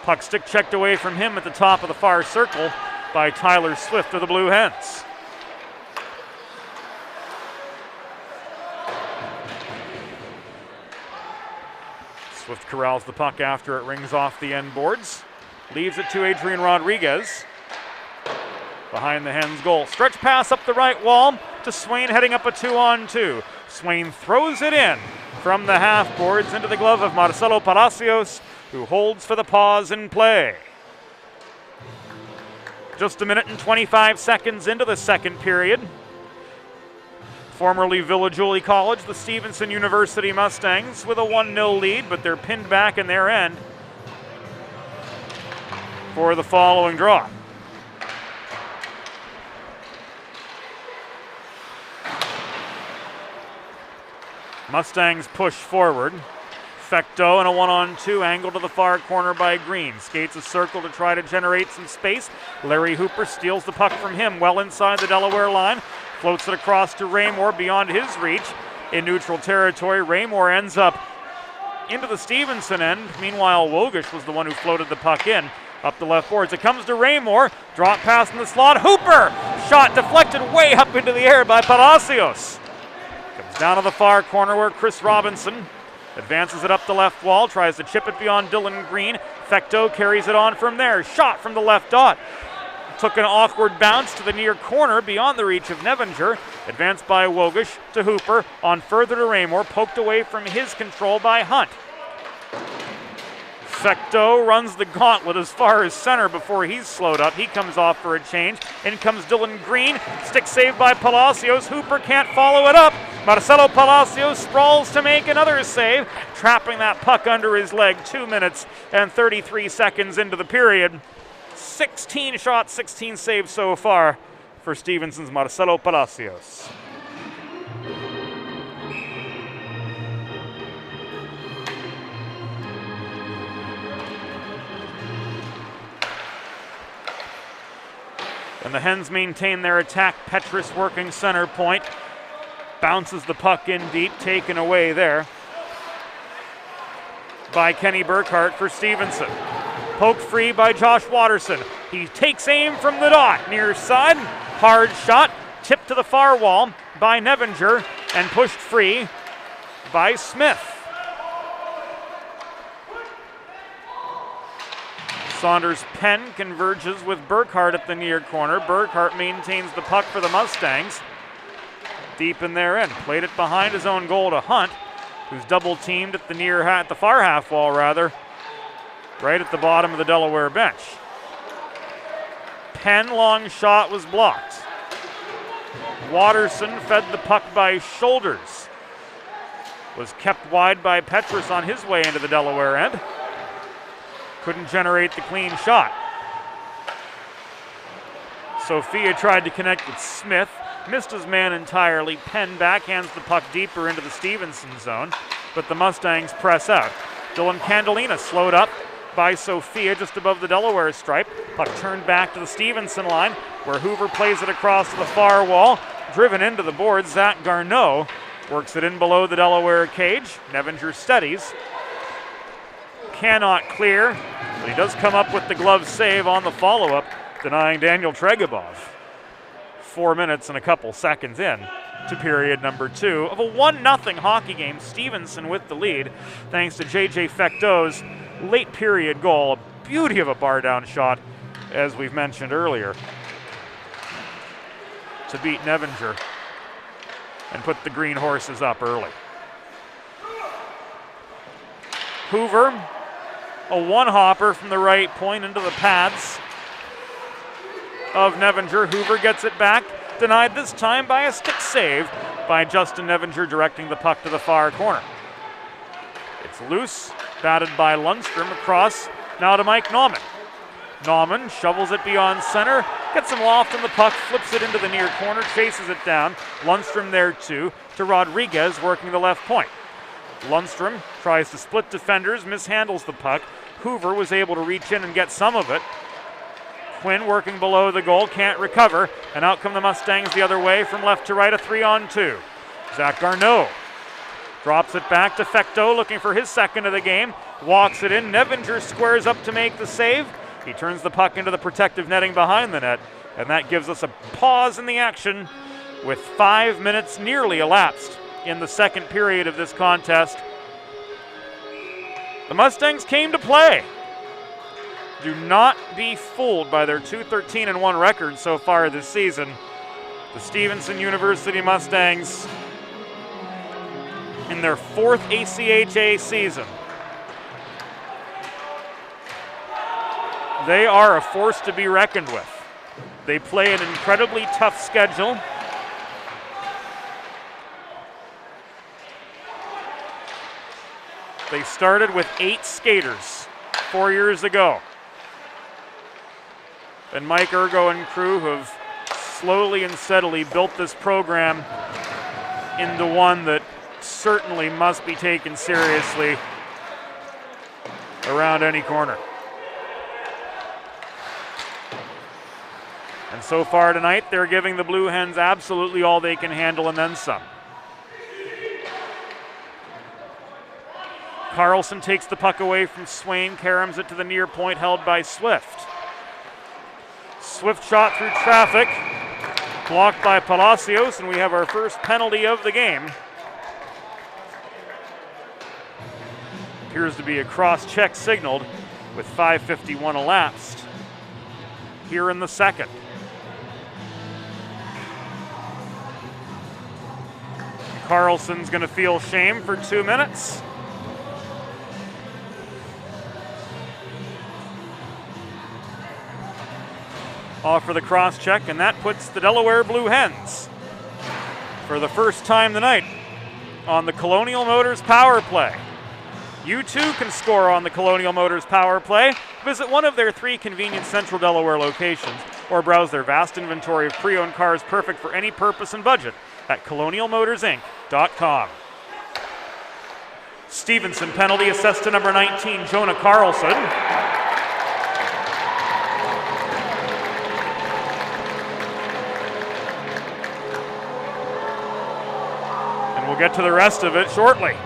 puck stick checked away from him at the top of the far circle by Tyler Swift of the Blue Hens. Swift corrals the puck after it rings off the end boards. Leaves it to Adrian Rodriguez. Behind the Hens goal. Stretch pass up the right wall to Swain heading up a 2-on-2. Swain throws it in from the half boards into the glove of Marcelo Palacios, who holds for the pause in play. Just a minute and 25 seconds into the second period. Formerly Village Julie College, the Stevenson University Mustangs with a 1-0 lead, but they're pinned back in their end for the following draw. Mustangs push forward. Fecteau in a 1-on-2 angle to the far corner by Green. Skates a circle to try to generate some space. Larry Hooper steals the puck from him well inside the Delaware line. Floats it across to Raymore beyond his reach. In neutral territory, Raymore ends up into the Stevenson end. Meanwhile, Wogish was the one who floated the puck in up the left boards. It comes to Raymore. Drop pass in the slot. Hooper shot deflected way up into the air by Palacios. Comes down to the far corner where Chris Robinson advances it up the left wall, tries to chip it beyond Dylan Green. Fecteau carries it on from there. Shot from the left dot. Took an awkward bounce to the near corner beyond the reach of Nevinger. Advanced by Wogish to Hooper. On further to Raymore. Poked away from his control by Hunt. Fecteau runs the gauntlet as far as center before he's slowed up. He comes off for a change. In comes Dylan Green. Stick saved by Palacios. Hooper can't follow it up. Marcelo Palacios sprawls to make another save, trapping that puck under his leg. 2 minutes and 33 seconds into the period. 16 shots, 16 saves so far for Stevenson's Marcelo Palacios. And the Hens maintain their attack. Petrus working center point. Bounces the puck in deep, taken away there by Kenny Burkhart for Stevenson. Poked free by Josh Watterson. He takes aim from the dot, near side. Hard shot, tipped to the far wall by Nevinger and pushed free by Smith. Saunders Penn converges with Burkhart at the near corner. Burkhart maintains the puck for the Mustangs. Deep in their end, played it behind his own goal to Hunt, who's double teamed at the far half wall rather, right at the bottom of the Delaware bench. Penn long shot was blocked. Watterson fed the puck by shoulders. Was kept wide by Petrus on his way into the Delaware end. Couldn't generate the clean shot. Sophia tried to connect with Smith. Missed his man entirely. Penn backhands the puck deeper into the Stevenson zone, but the Mustangs press out. Dylan Candelina slowed up by Sophia just above the Delaware stripe. Puck turned back to the Stevenson line, where Hoover plays it across to the far wall. Driven into the boards, Zach Garneau works it in below the Delaware cage. Nevinger steadies. Cannot clear, but he does come up with the glove save on the follow-up, denying Daniel Tregobov. 4 minutes and a couple seconds in to period number 2 of a 1-0 hockey game. Stevenson with the lead thanks to J.J. Fecteau's late period goal. A beauty of a bar down shot, as we've mentioned earlier, to beat Nevinger and put the Green Horses up early. Hoover, a one-hopper from the right point into the pads of Nevinger. Hoover gets it back, denied this time by a stick save by Justin Nevinger, directing the puck to the far corner. It's loose, batted by Lundstrom across, now to Mike Nauman. Nauman shovels it beyond center, gets him loft on the puck, flips it into the near corner, chases it down. Lundstrom there too, to Rodriguez working the left point. Lundstrom tries to split defenders, mishandles the puck. Hoover was able to reach in and get some of it. Quinn working below the goal, can't recover, and out come the Mustangs the other way from left to right, a 3-on-2. Zach Garneau drops it back to Fecteau, looking for his second of the game, walks it in. Nevinger squares up to make the save. He turns the puck into the protective netting behind the net, and that gives us a pause in the action with 5 minutes nearly elapsed in the second period of this contest. The Mustangs came to play. Do not be fooled by their 2-13-1 record so far this season. The Stevenson University Mustangs in their 4th ACHA season. They are a force to be reckoned with. They play an incredibly tough schedule. They started with 8 skaters 4 years ago. And Mike Ergo and crew have slowly and steadily built this program into one that certainly must be taken seriously around any corner. And so far tonight, they're giving the Blue Hens absolutely all they can handle and then some. Carlson takes the puck away from Swain, caroms it to the near point, held by Swift. Swift shot through traffic, Blocked by Palacios, and we have our first penalty of the game. Appears to be a cross-check signaled with 5:51 elapsed here in the second. Carlson's going to feel shame for 2 minutes. Off for the cross-check, and that puts the Delaware Blue Hens for the first time tonight on the Colonial Motors power play. You too can score on the Colonial Motors power play. Visit one of their 3 convenient Central Delaware locations or browse their vast inventory of pre-owned cars perfect for any purpose and budget at colonialmotorsinc.com. Stevenson penalty assessed to number 19, Jonah Carlson. And we'll get to the rest of it shortly.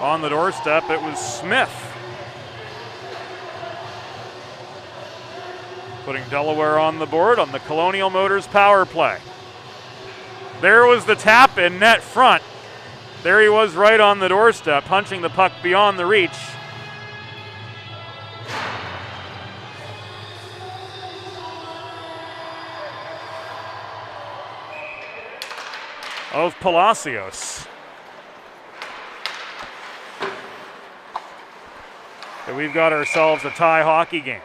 On the doorstep, it was Smith, putting Delaware on the board on the Colonial Motors power play. There was the tap in net front. There he was right on the doorstep, punching the puck beyond the reach. Of Palacios. And we've got ourselves a tie hockey game.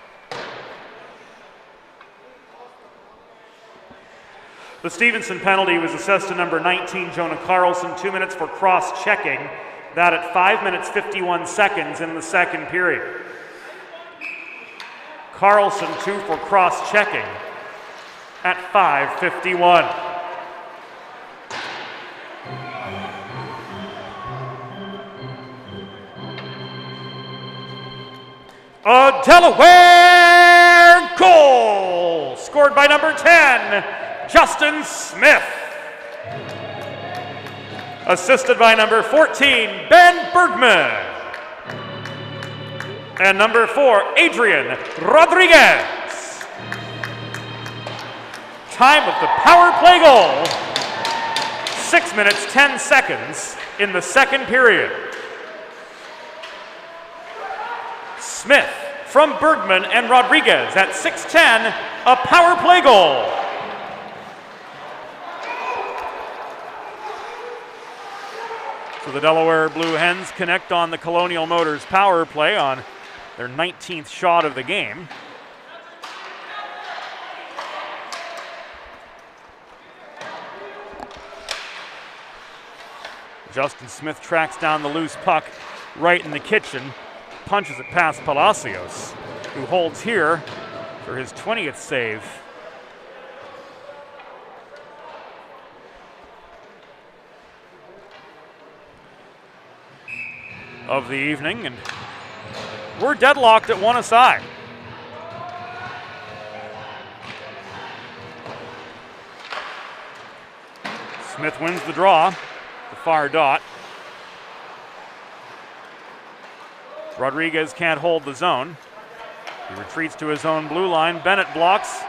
The Stevenson penalty was assessed to number 19, Jonah Carlson, 2 minutes for cross-checking. That at 5 minutes 51 seconds in the second period. Carlson 2 for cross-checking at 5:51. A Delaware goal scored by number 10, Justin Smith. Assisted by number 14, Ben Bergman. And number 4, Adrian Rodriguez. Time of the power play goal, 6 minutes 10 seconds in the second period. Smith from Bergman and Rodriguez at 6:10, a power play goal. So the Delaware Blue Hens connect on the Colonial Motors power play on their 19th shot of the game. Justin Smith tracks down the loose puck right in the kitchen, punches it past Palacios, who holds here for his 20th save. Of the evening, and we're deadlocked at one aside. Smith wins the draw, the far dot. Rodriguez can't hold the zone. He retreats to his own blue line. Bennett blocks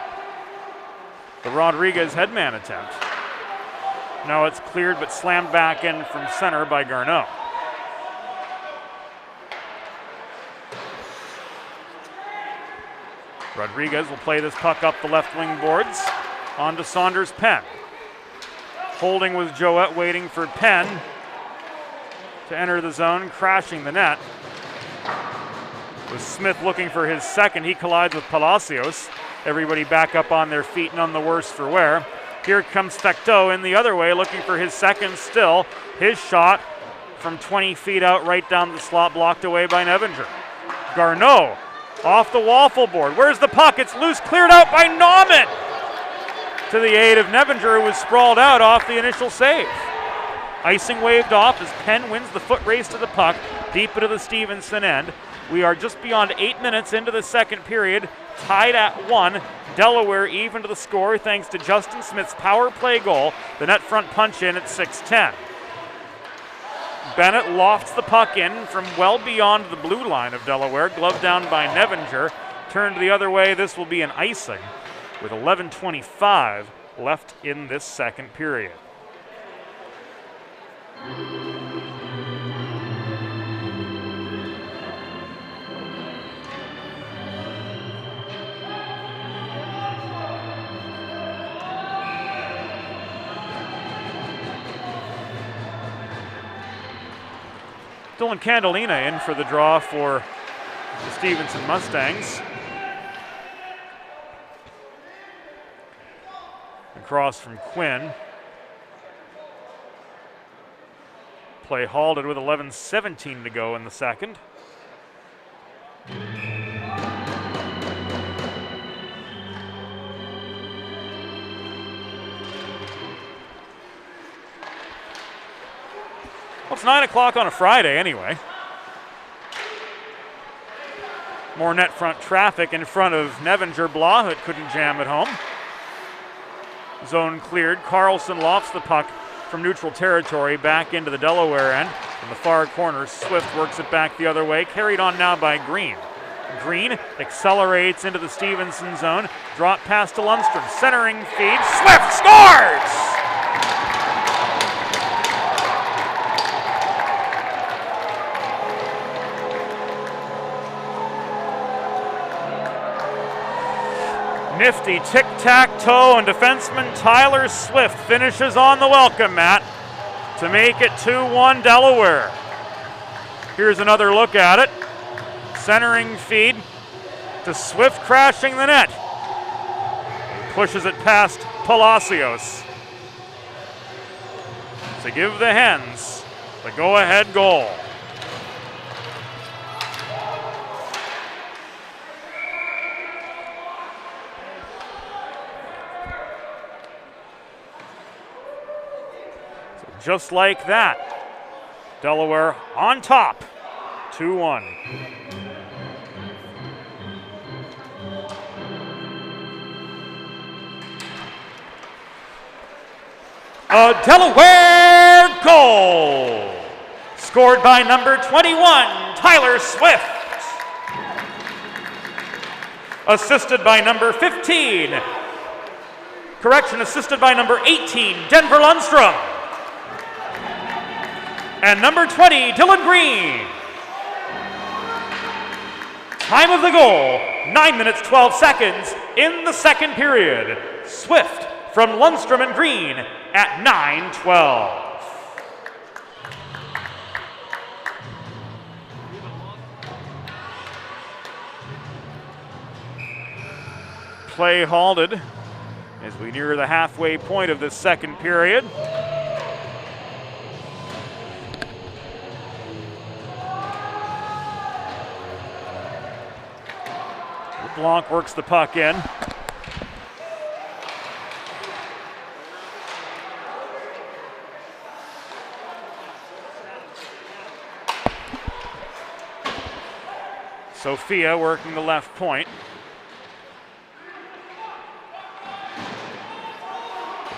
the Rodriguez headman attempt. Now it's cleared but slammed back in from center by Garneau. Rodriguez will play this puck up the left wing boards onto Saunders Penn. Holding was Joette, waiting for Penn to enter the zone, crashing the net. With Smith looking for his second, he collides with Palacios. Everybody back up on their feet, none the worse for wear. Here comes Fecteau in the other way, looking for his second still. His shot from 20 feet out, right down the slot, blocked away by Nevinger. Garneau off the waffle board. Where's the puck? It's loose, cleared out by Nauman. To the aid of Nevinger, who was sprawled out off the initial save. Icing waved off as Penn wins the foot race to the puck, deep into the Stevenson end. We are just beyond 8 minutes into the second period, tied at 1. Delaware even to the score thanks to Justin Smith's power play goal, the net front punch in at 6:10. Bennett lofts the puck in from well beyond the blue line of Delaware. Glove down by Nevinger. Turned the other way. This will be an icing with 11:25 left in this second period. Dylan Candelina in for the draw for the Stevenson Mustangs. Across from Quinn. Play halted with 11:17 to go in the second. Well, it's 9 o'clock on a Friday anyway. More net front traffic in front of Nevinger. Blahut couldn't jam it home. Zone cleared. Carlson lofts the puck from neutral territory back into the Delaware end. In the far corner, Swift works it back the other way. Carried on now by Green. Green accelerates into the Stevenson zone. Drop pass to Lundstrom. Centering feed. Swift scores! Nifty tic-tac-toe, and defenseman Tyler Swift finishes on the welcome mat to make it 2-1 Delaware. Here's another look at it. Centering feed to Swift crashing the net. He pushes it past Palacios to give the Hens the go-ahead goal. Just like that, Delaware on top, 2-1. A Delaware goal, scored by number 21, Tyler Swift. Assisted by number 15, assisted by number 18, Denver Lundstrom. And number 20, Dylan Green. Time of the goal, 9 minutes, 12 seconds in the second period. Swift from Lundstrom and Green at 9:12. Play halted as we near the halfway point of this second period. Blanc works the puck in. Sophia working the left point.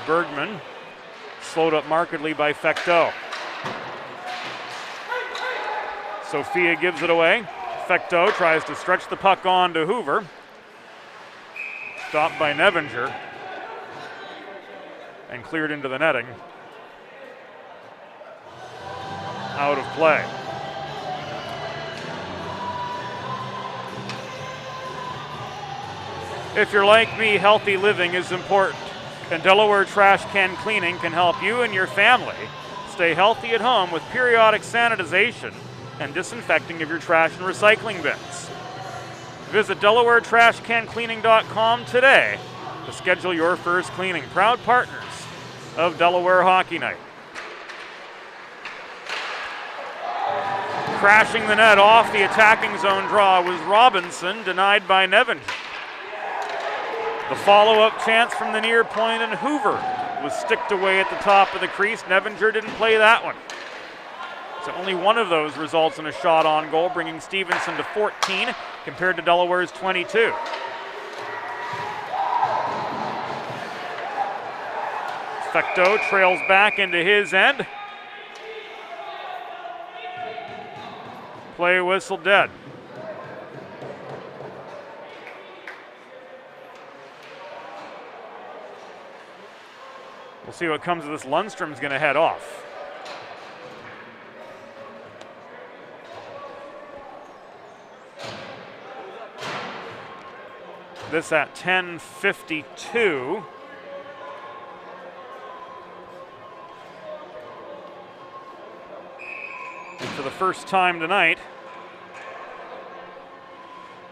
Bergman slowed up markedly by Fecteau. Sophia gives it away. Fecteau tries to stretch the puck on to Hoover. Stopped by Nevinger. And cleared into the netting. Out of play. If you're like me, healthy living is important. And Delaware Trash Can Cleaning can help you and your family stay healthy at home with periodic sanitization and disinfecting of your trash and recycling bins. Visit DelawareTrashCanCleaning.com today to schedule your first cleaning. Proud partners of Delaware Hockey Night. Crashing the net off the attacking zone draw was Robinson, denied by Nevinger. The follow-up chance from the near point, and Hoover was sticked away at the top of the crease. Nevinger didn't play that one. So only one of those results in a shot on goal, bringing Stevenson to 14 compared to Delaware's 22. Fecteau trails back into his end. play whistle dead. We'll see what comes of this. Lundstrom's going to head off. This at 10:52. And for the first time tonight,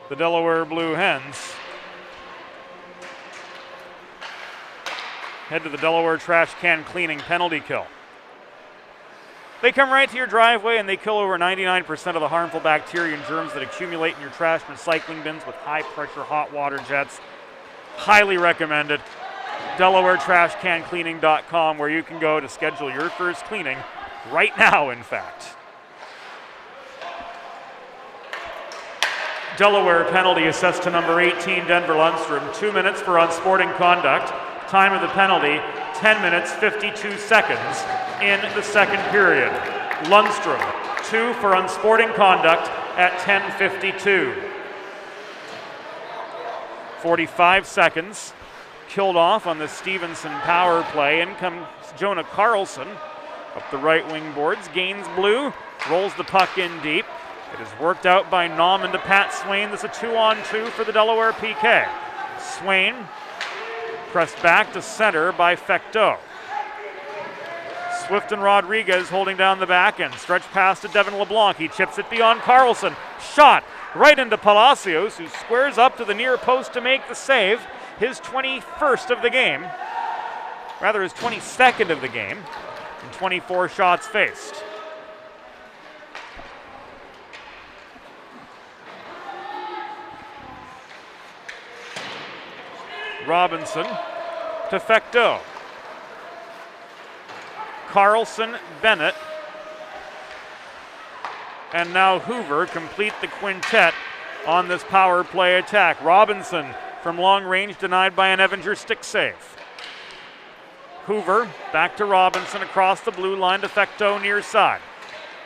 the Delaware Blue Hens head to the Delaware trash can cleaning penalty kill. They come right to your driveway and they kill over 99% of the harmful bacteria and germs that accumulate in your trash and recycling bins with high-pressure hot water jets. Highly recommended. DelawareTrashCanCleaning.com, where you can go to schedule your first cleaning right now, in fact. Delaware penalty assessed to number 18, Denver Lundstrom. 2 minutes for unsporting conduct. Time of the penalty, 10 minutes, 52 seconds in the second period. Lundstrom, 2 for unsporting conduct at 10:52. 45 seconds killed off on the Stevenson power play. In comes Jonah Carlson up the right wing boards, gains blue, rolls the puck in deep. It is worked out by Nauman to Pat Swain. This is a 2-on-2 for the Delaware PK. Swain pressed back to center by Fecteau. Swift and Rodriguez holding down the back end. Stretch pass to Devin LeBlanc. He chips it beyond Carlson. Shot right into Palacios, who squares up to the near post to make the save. His 21st of the game. Rather, his 22nd of the game. And 24 shots faced. Robinson to Fecteau. Carlson, Bennett, and now Hoover complete the quintet on this power play attack. Robinson from long range denied by an Evinger stick save. Hoover back to Robinson across the blue line to Fecteau near side.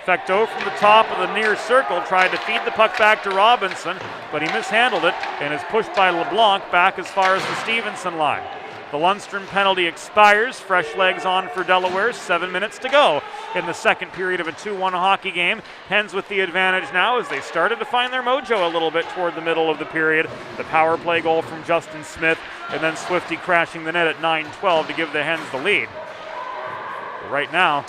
Fecteau from the top of the near circle tried to feed the puck back to Robinson, but he mishandled it and is pushed by LeBlanc back as far as the Stevenson line. The Lundstrom penalty expires. Fresh legs on for Delaware. 7 minutes to go in the second period of a 2-1 hockey game. Hens with the advantage now as they started to find their mojo a little bit toward the middle of the period. The power play goal from Justin Smith, and then Swifty crashing the net at 9:12 to give the Hens the lead. But right now,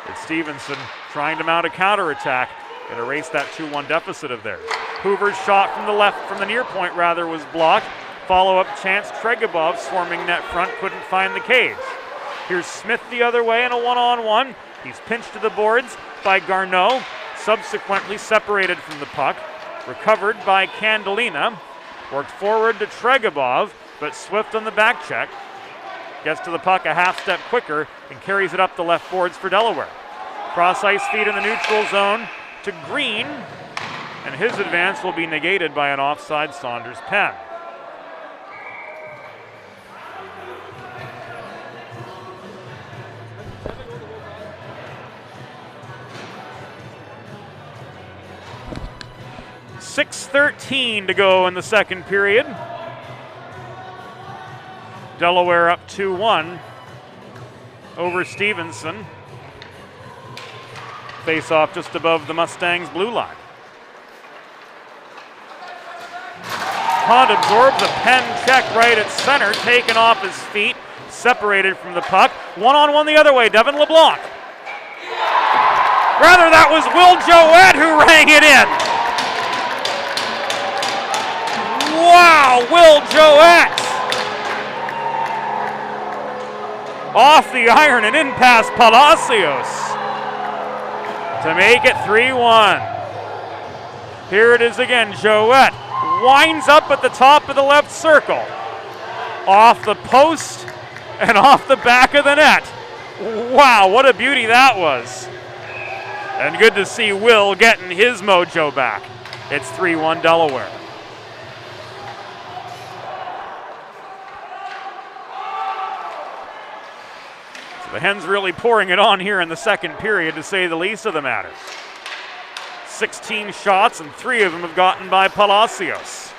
it's Stevenson trying to mount a counterattack and erase that 2-1 deficit of theirs. Hoover's shot from the left, from the near point rather, was blocked. Follow-up chance, Tregobov swarming net front, couldn't find the cage. Here's Smith the other way in a one-on-one. He's pinched to the boards by Garneau, subsequently separated from the puck. Recovered by Candelina, worked forward to Tregobov, but Swift on the back check. Gets to the puck a half step quicker and carries it up the left boards for Delaware. Cross ice feed in the neutral zone to Green, and his advance will be negated by an offside Saunders pen. .6:13 to go in the second period. Delaware up 2-1 over Stevenson. Face off just above the Mustangs' blue line. Hunt absorbs a pen check right at center, taken off his feet, separated from the puck. One-on-one the other way, Devin LeBlanc. Rather, that was Will Joette who rang it in. Wow, Will Joette. Off the iron and in past Palacios to make it 3-1. Here it is again, Joette winds up at the top of the left circle. Off the post and off the back of the net. Wow, what a beauty that was. And good to see Will getting his mojo back. It's 3-1 Delaware. The Hens really pouring it on here in the second period, to say the least of the matter. 16 shots, and 3 of them have gotten by Palacios.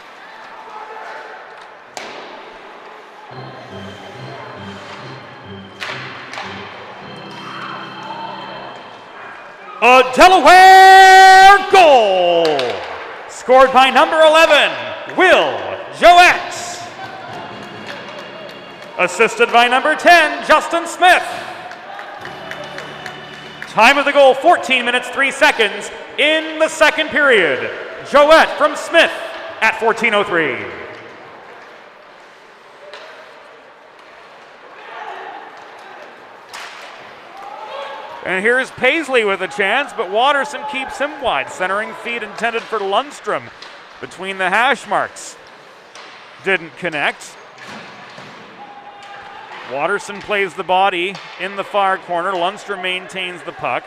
A Delaware goal! Scored by number 11, Will Joette. Assisted by number 10, Justin Smith. Time of the goal, 14 minutes, 3 seconds in the second period. Joette from Smith at 14:03. And here's Paisley with a chance, but Watterson keeps him wide. Centering feed intended for Lundstrom between the hash marks. Didn't connect. Watterson plays the body in the far corner. Lundstrom maintains the puck.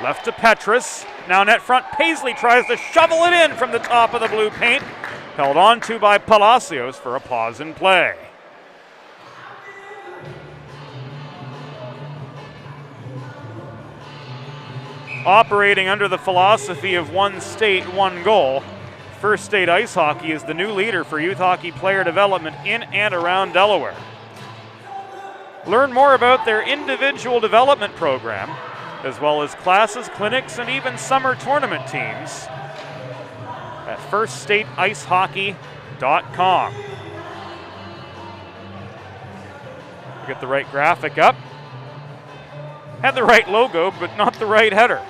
Left to Petrus. Now net front. Paisley tries to shovel it in from the top of the blue paint. Held on to by Palacios for a pause in play. Operating under the philosophy of one state, one goal, First State Ice Hockey is the new leader for youth hockey player development in and around Delaware. Learn more about their individual development program, as well as classes, clinics, and even summer tournament teams at firststateicehockey.com. Get the right graphic up. Had the right logo, but not the right header.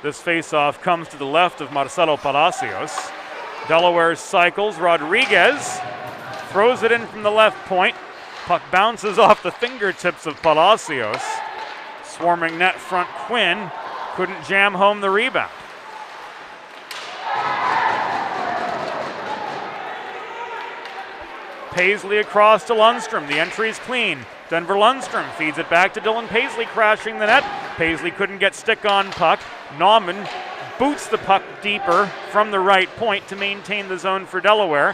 This face-off comes to the left of Marcelo Palacios. Delaware cycles. Rodriguez throws it in from the left point. Puck bounces off the fingertips of Palacios. Swarming net front Quinn couldn't jam home the rebound. Paisley across to Lundstrom. The entry's clean. Denver Lundstrom feeds it back to Dylan Paisley, crashing the net. Paisley couldn't get stick on puck. Nauman boots the puck deeper from the right point to maintain the zone for Delaware.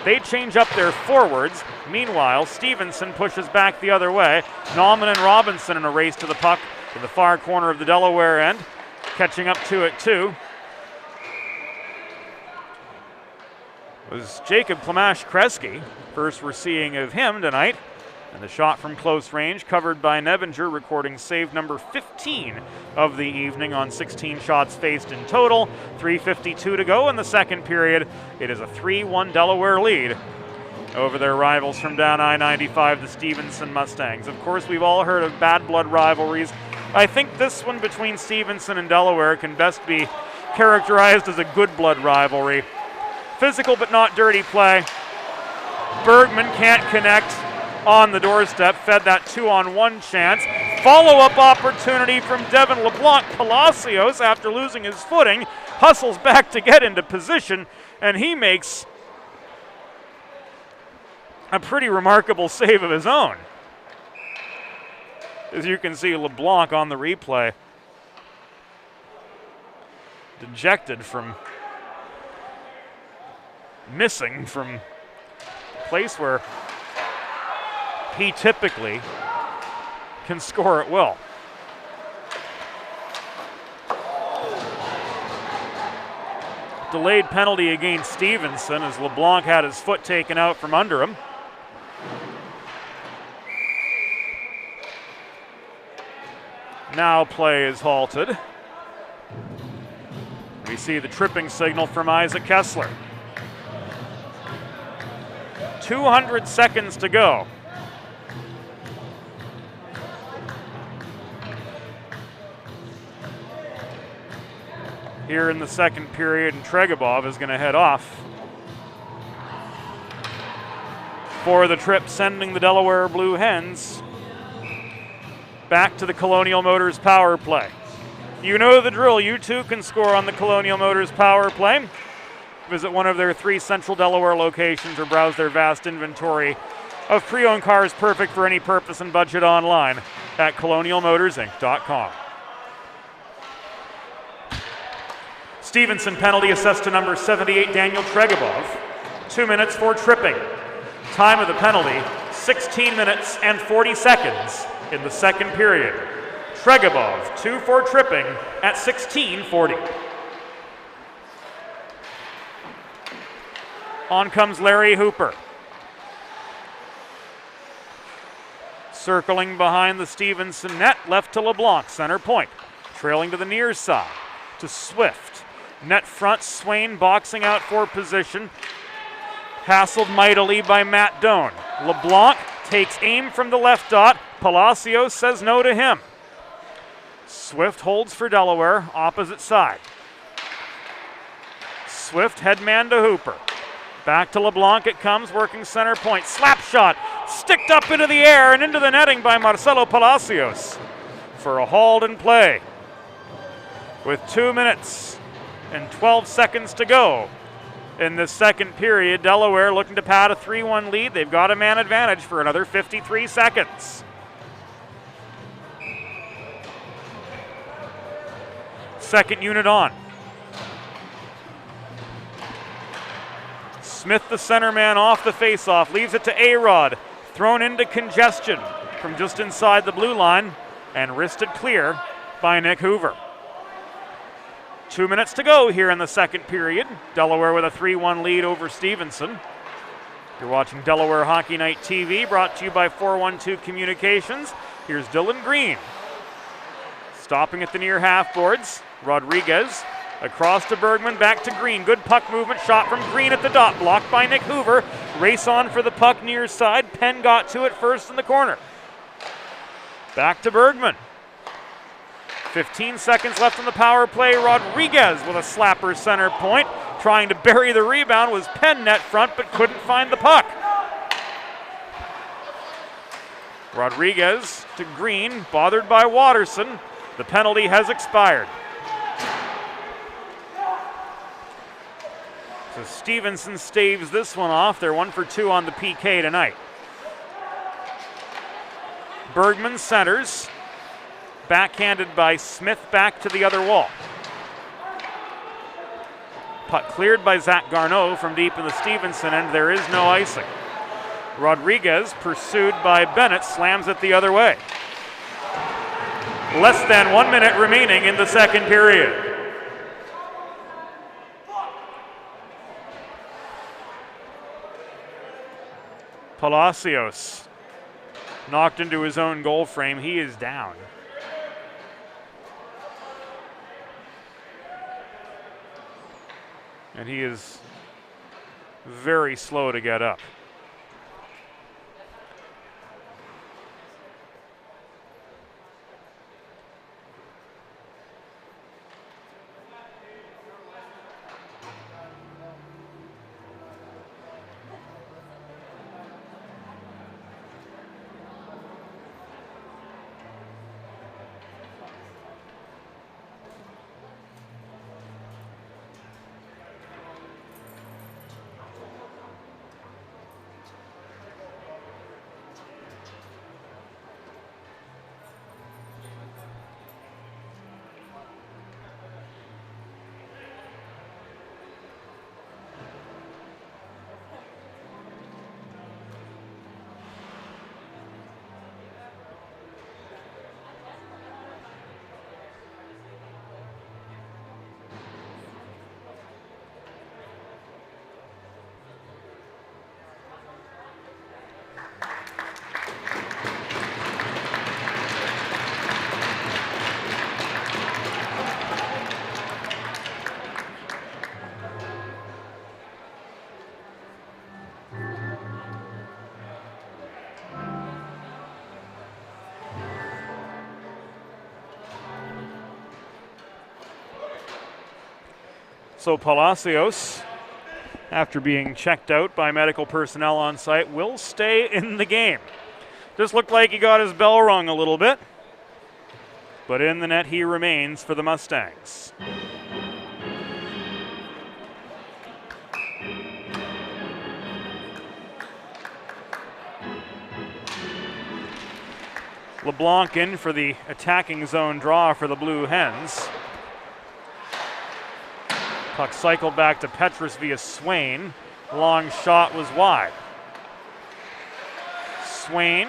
They change up their forwards. Meanwhile, Stevenson pushes back the other way. Nauman and Robinson in a race to the puck in the far corner of the Delaware end. Catching up to it too was Jacob Klamash-Kresge. First we're seeing of him tonight. And the shot from close range covered by Nevinger, recording save number 15 of the evening on 16 shots faced in total. 3:52 to go in the second period. It is a 3-1 Delaware lead over their rivals from down I-95, the Stevenson Mustangs. Of course, we've all heard of bad blood rivalries. I think this one between Stevenson and Delaware can best be characterized as a good blood rivalry. Physical but not dirty play. Bergman can't connect on the doorstep, fed that 2-on-1 chance. Follow-up opportunity from Devin LeBlanc. Palacios, after losing his footing, hustles back to get into position, and he makes a pretty remarkable save of his own. As you can see, LeBlanc on the replay, dejected from missing from a place where he typically can score at will. Delayed penalty against Stevenson as LeBlanc had his foot taken out from under him. Now play is halted. We see the tripping signal from Isaac Kessler. 200 seconds to go. Here in the second period, and Tregobov is going to head off for the trip, sending the Delaware Blue Hens back to the Colonial Motors power play. You know the drill. You too can score on the Colonial Motors power play. Visit one of their 3 central Delaware locations or browse their vast inventory of pre-owned cars perfect for any purpose and budget online at colonialmotorsinc.com. Stevenson penalty assessed to number 78, Daniel Tregobov. 2 minutes for tripping. Time of the penalty, 16 minutes and 40 seconds in the second period. Tregabov 2 for tripping at 16:40. On comes Larry Hooper. Circling behind the Stevenson net, left to LeBlanc, center point. Trailing to the near side to Swift. Net front, Swain boxing out for position. Hassled mightily by Matt Doan. LeBlanc takes aim from the left dot. Palacios says no to him. Swift holds for Delaware, opposite side. Swift headman to Hooper. Back to LeBlanc it comes, working center point. Slap shot, sticked up into the air and into the netting by Marcelo Palacios for a hauled in play. With 2 minutes and 12 seconds to go in the second period, Delaware looking to pad a 3-1 lead. They've got a man advantage for another 53 seconds. Second unit on. Smith, the center man, off the faceoff, leaves it to A-Rod. Thrown into congestion from just inside the blue line and wristed clear by Nick Hoover. 2 minutes to go here in the second period. Delaware with a 3-1 lead over Stevenson. You're watching Delaware Hockey Night TV, brought to you by 412 Communications. Here's Dylan Green. Stopping at the near half boards. Rodriguez across to Bergman, back to Green. Good puck movement, shot from Green at the dot, blocked by Nick Hoover. Race on for the puck near side. Penn got to it first in the corner. Back to Bergman. 15 seconds left on the power play. Rodriguez with a slapper center point. Trying to bury the rebound was Penn net front, but couldn't find the puck. Rodriguez to Green, bothered by Watterson. The penalty has expired. So Stevenson staves this one off. They're 1 for 2 on the PK tonight. Bergman centers. Backhanded by Smith back to the other wall. Puck cleared by Zach Garneau from deep in the Stevenson end. There is no icing. Rodriguez, pursued by Bennett, slams it the other way. Less than 1 minute remaining in the second period. Palacios knocked into his own goal frame. He is down. And he is very slow to get up. So Palacios, after being checked out by medical personnel on site, will stay in the game. Just looked like he got his bell rung a little bit, but in the net he remains for the Mustangs. LeBlanc in for the attacking zone draw for the Blue Hens. Puck cycled back to Petrus via Swain. Long shot was wide. Swain.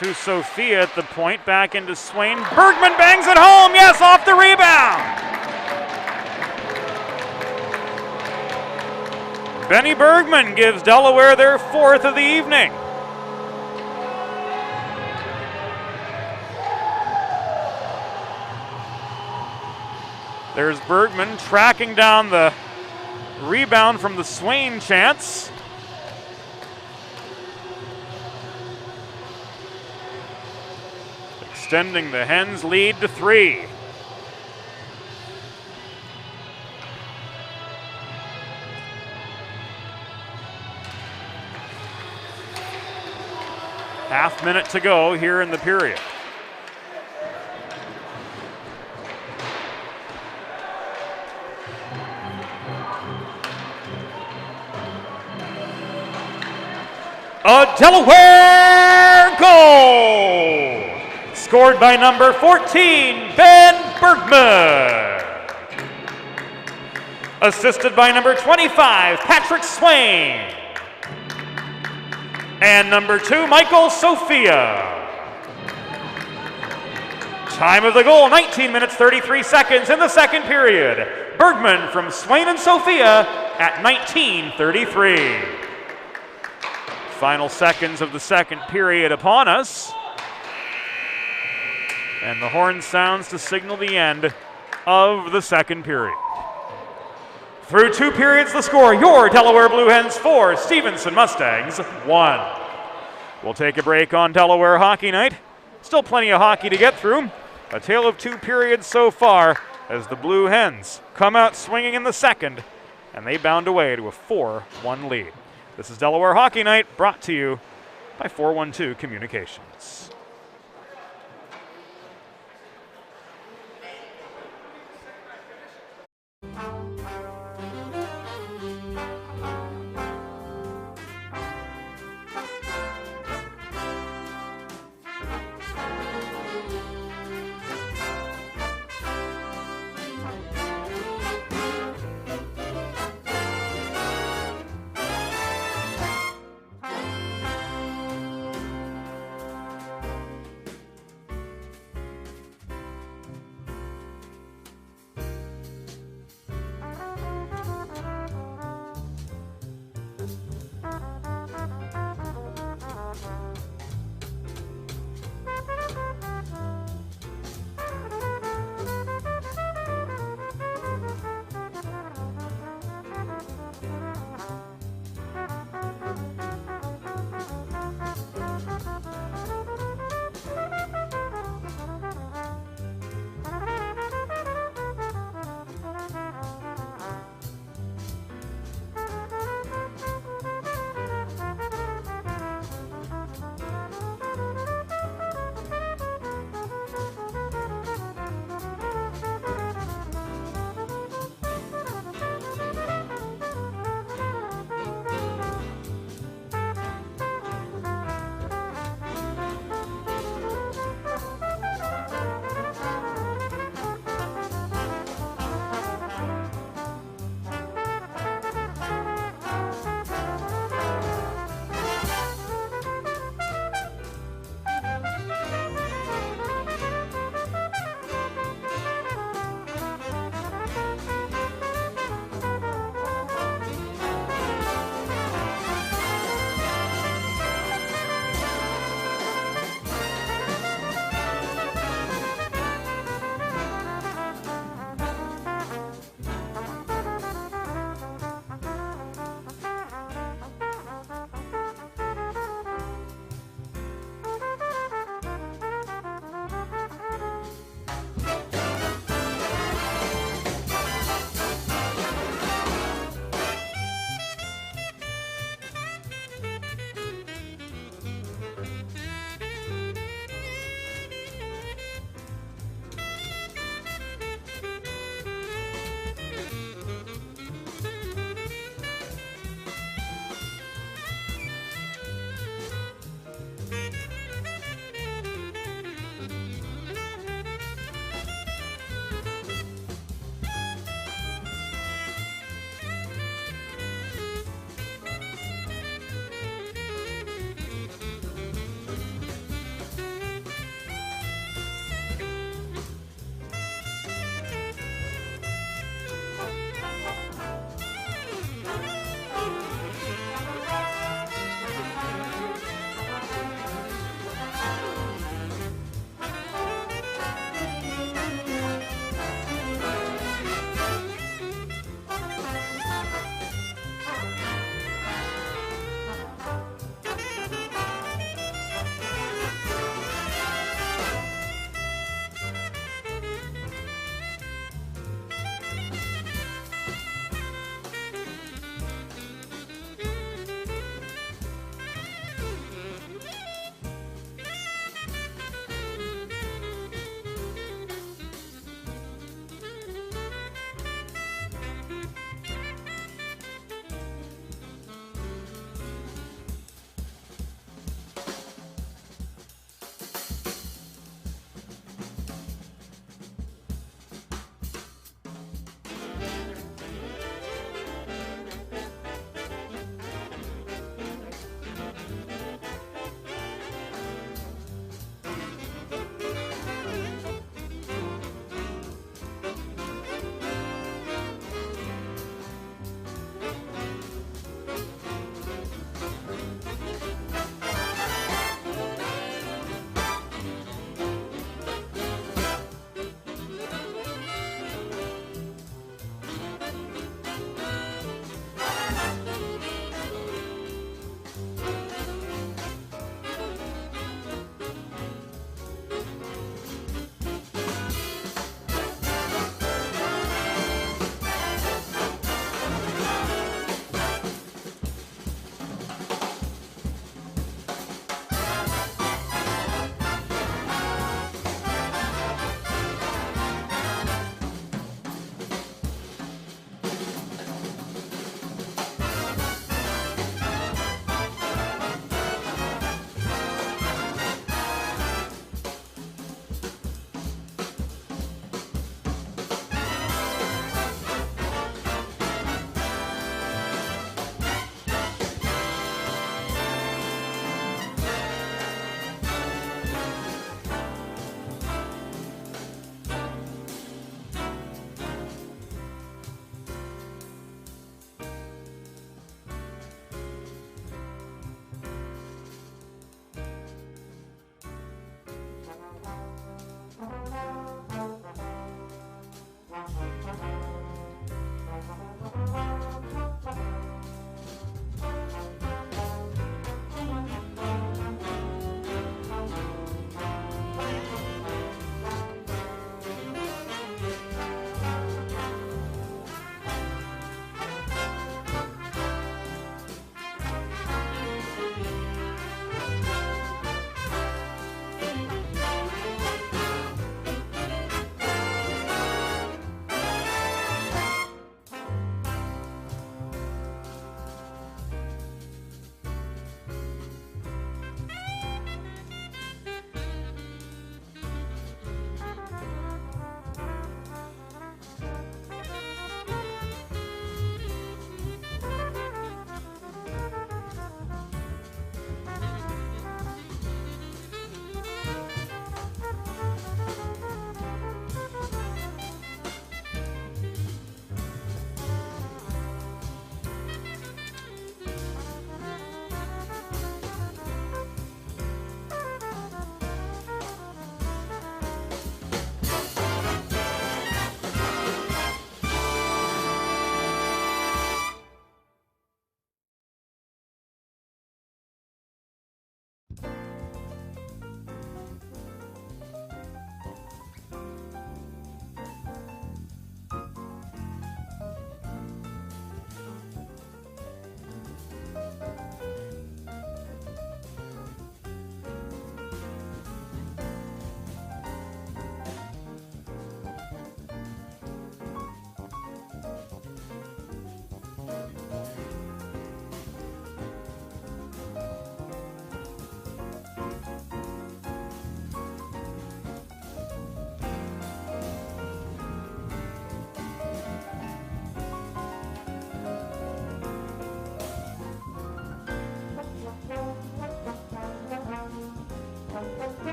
To Sophia at the point, back into Swain. Bergman bangs it home, yes, off the rebound. Benny Bergman gives Delaware their 4th of the evening. There's Bergman tracking down the rebound from the Swain chance. Extending the Hens lead to 3. Half minute to go here in the period. A Delaware goal! Scored by number 14, Ben Bergman. Assisted by number 25, Patrick Swain. And number 2, Michael Sophia. Time of the goal, 19 minutes, 33 seconds in the second period. Bergman from Swain and Sophia at 19:33. Final seconds of the second period upon us. And the horn sounds to signal the end of the second period. Through 2 periods, the score, your Delaware Blue Hens 4, Stevenson Mustangs 1. We'll take a break on Delaware Hockey Night. Still plenty of hockey to get through. A tale of 2 periods so far as the Blue Hens come out swinging in the second, and they bound away to a 4-1 lead. This is Delaware Hockey Night, brought to you by 412 Communications.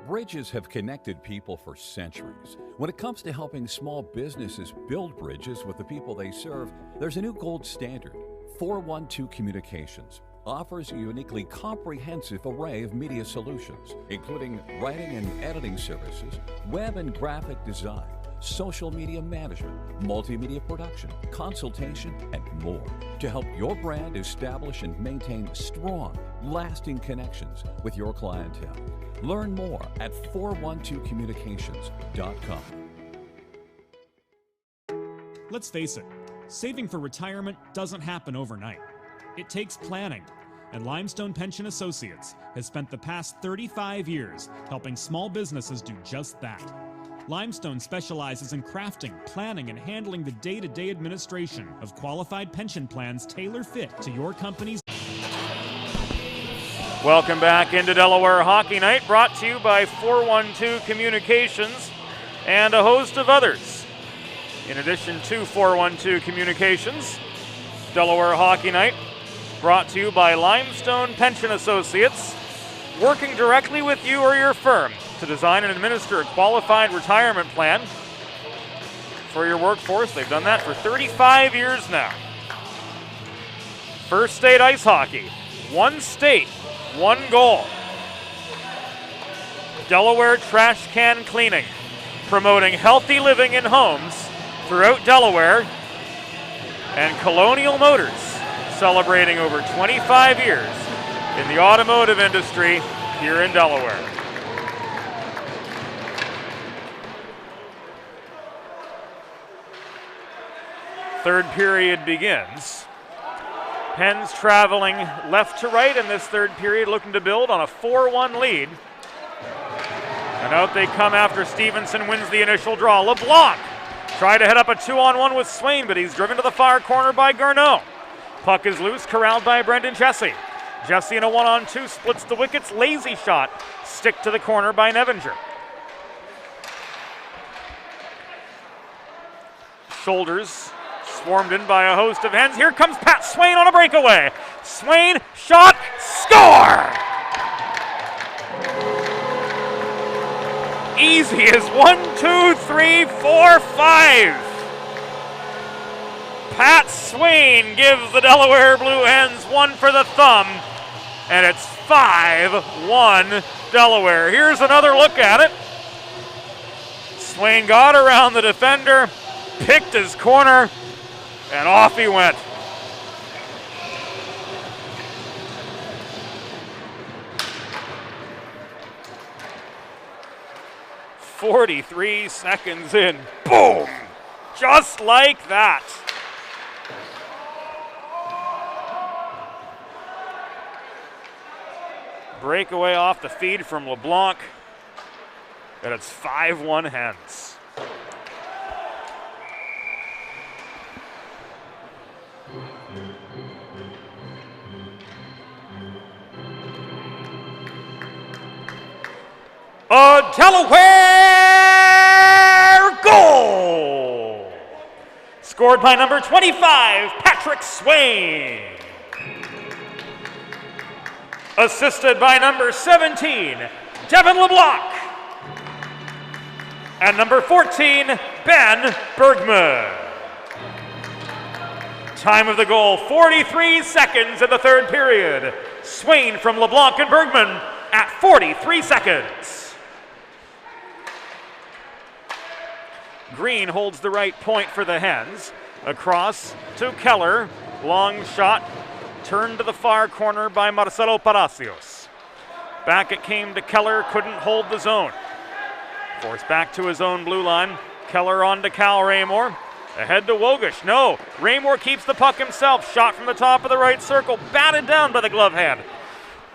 Bridges have connected people for centuries. When it comes to helping small businesses build bridges with the people they serve, there's a new gold standard. 412 Communications offers a uniquely comprehensive array of media solutions, including writing and editing services, web and graphic design, social media management, multimedia production, consultation, and more to help your brand establish and maintain strong, lasting connections with your clientele. Learn more at 412communications.com. Let's face it, saving for retirement doesn't happen overnight. It takes planning, and Limestone Pension Associates has spent the past 35 years helping small businesses do just that. Limestone specializes in crafting, planning, and handling the day-to-day administration of qualified pension plans tailor-fit to your company's. Welcome back into Delaware Hockey Night, brought to you by 412 Communications and a host of others. In addition to 412 Communications, Delaware Hockey Night, brought to you by Limestone Pension Associates, working directly with you or your firm to design and administer a qualified retirement plan for your workforce. They've done that for 35 years now. First State Ice Hockey, one state, one goal. Delaware Trash Can Cleaning, promoting healthy living in homes throughout Delaware. And Colonial Motors, celebrating over 25 years in the automotive industry here in Delaware. Third period begins. Hens traveling left to right in this third period, looking to build on a 4-1 lead. And out they come after Stevenson wins the initial draw. LeBlanc tried to head up a 2-on-1 with Swain, but he's driven to the far corner by Garneau. Puck is loose, corralled by Brendan Jesse. Jesse in a 1-on-2 splits the wickets. Lazy shot, stick to the corner by Nevinger. Shoulders swarmed in by a host of Hens. Here comes Pat Swain on a breakaway. Swain, shot, score! Easy as 1, 2, 3, 4, 5. Pat Swain gives the Delaware Blue Hens one for the thumb, and it's 5-1 Delaware. Here's another look at it. Swain got around the defender, picked his corner, and off he went. "43 seconds in, boom! Just like that. Breakaway off the feed from LeBlanc, and it's 5-1 Hens. A Delaware goal! Scored by number 25, Patrick Swain. Assisted by number 17, Devin LeBlanc. And number 14, Ben Bergman. Time of the goal, 43 seconds in the third period. Swain from LeBlanc and Bergman at 43 seconds. Green holds the right point for the Hens. Across to Keller. Long shot. Turned to the far corner by Marcelo Palacios. Back it came to Keller. Couldn't hold the zone. Forced back to his own blue line. Keller on to Cal Raymore. Ahead to Wogish. No. Raymore keeps the puck himself. Shot from the top of the right circle. Batted down by the glove hand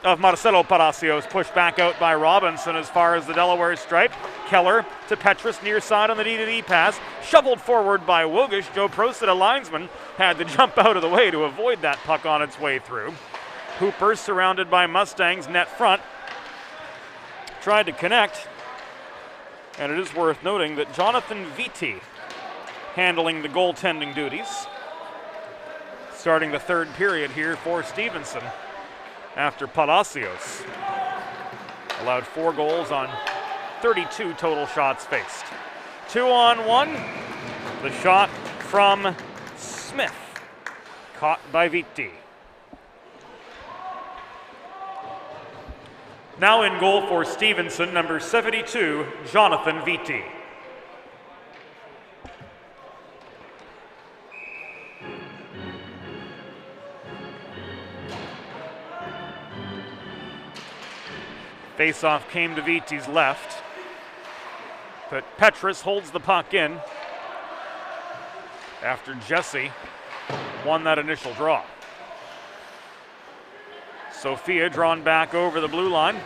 of Marcelo Palacios, pushed back out by Robinson as far as the Delaware stripe. Keller to Petrus near side on the D-to-D pass, shoveled forward by Wogish. Joe Prost, a linesman, had to jump out of the way to avoid that puck on its way through. Hooper, surrounded by Mustangs, net front, tried to connect, and it is worth noting that Jonathan Vitti handling the goaltending duties, starting the third period here for Stevenson. After Palacios allowed 4 goals on 32 total shots faced. 2-on-1. The shot from Smith, caught by Vitti. Now in goal for Stevenson, number 72, Jonathan Vitti. Faceoff came to Vitti's left, but Petrus holds the puck in after Jesse won that initial draw. Sophia drawn back over the blue line.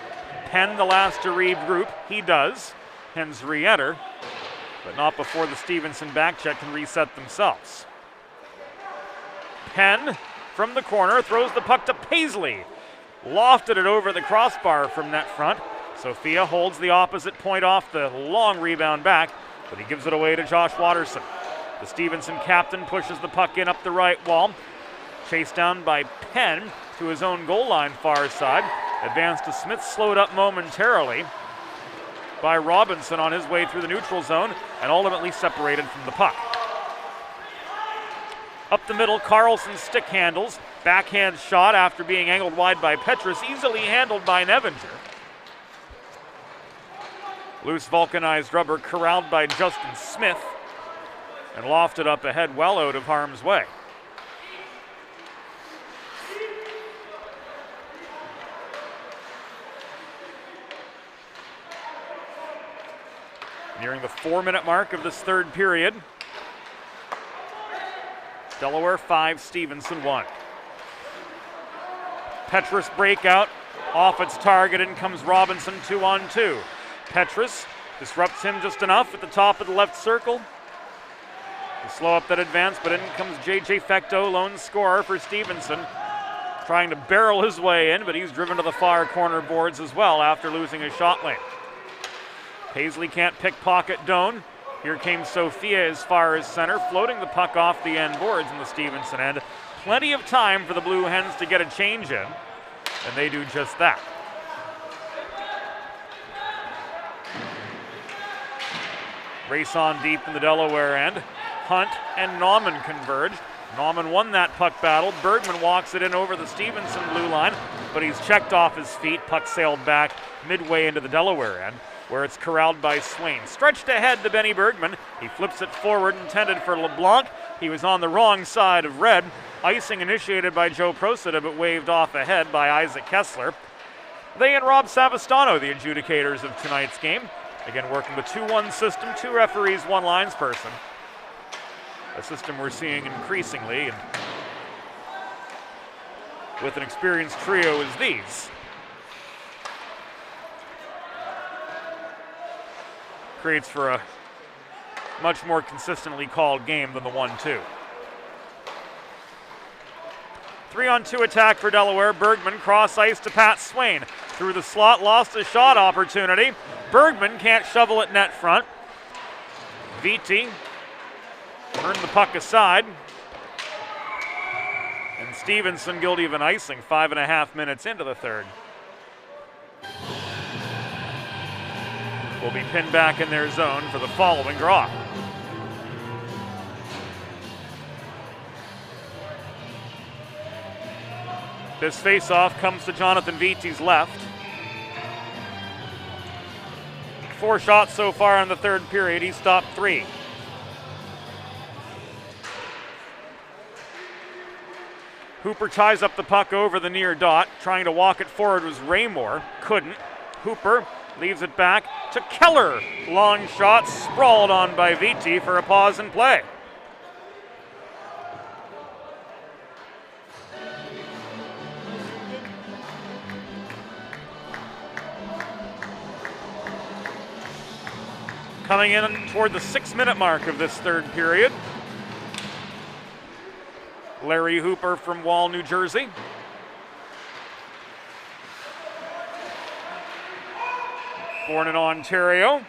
Penn the last to regroup. He does. Hens re-enter, but not before the Stevenson back check can reset themselves. Penn from the corner throws the puck to Paisley. Lofted it over the crossbar from net front. Sophia holds the opposite point off the long rebound back, but he gives it away to Josh Watterson. The Stevenson captain pushes the puck in up the right wall. Chased down by Penn to his own goal line far side. Advance to Smith, slowed up momentarily by Robinson on his way through the neutral zone and ultimately separated from the puck. Up the middle, Carlson stick handles. Backhand shot after being angled wide by Petrus, easily handled by Nevinger. Loose vulcanized rubber corralled by Justin Smith and lofted up ahead well out of harm's way. Nearing the 4-minute mark of this third period. Delaware 5, Stevenson 1. Petrus breakout, off its target, in comes Robinson 2-on-2. Petrus disrupts him just enough at the top of the left circle to slow up that advance, but in comes J.J. Fecto, lone scorer for Stevenson, trying to barrel his way in, but he's driven to the far corner boards as well after losing his shot lane. Paisley can't pickpocket Doan. Here came Sophia as far as center, floating the puck off the end boards in the Stevenson end. Plenty of time for the Blue Hens to get a change in, and they do just that. Race on deep in the Delaware end. Hunt and Nauman converge. Nauman won that puck battle. Bergman walks it in over the Stevenson blue line, but he's checked off his feet. Puck sailed back midway into the Delaware end, where it's corralled by Swain. Stretched ahead to Benny Bergman. He flips it forward, intended for LeBlanc. He was on the wrong side of red. Icing initiated by Joe Procida, but waved off ahead by Isaac Kessler. They and Rob Savastano, the adjudicators of tonight's game. Again, working the 2-1 system, 2 referees, 1 linesperson. A system we're seeing increasingly, and with an experienced trio as these, creates for a much more consistently called game than the 1-2. 3-on-2 attack for Delaware. Bergman cross ice to Pat Swain. Through the slot, lost a shot opportunity. Bergman can't shovel it net front. Vitti turned the puck aside. And Stevenson guilty of an icing 5.5 minutes into the third. Will be pinned back in their zone for the following draw. This face-off comes to Jonathan Vitti's left. 4 shots so far in the third period. He stopped 3. Hooper ties up the puck over the near dot. Trying to walk it forward was Raymore. Couldn't. Hooper leaves it back to Keller. Long shot sprawled on by Vitti for a pause in play. Coming in toward the 6-minute mark of this third period, Larry Hooper from Wall, New Jersey. Born in Ontario.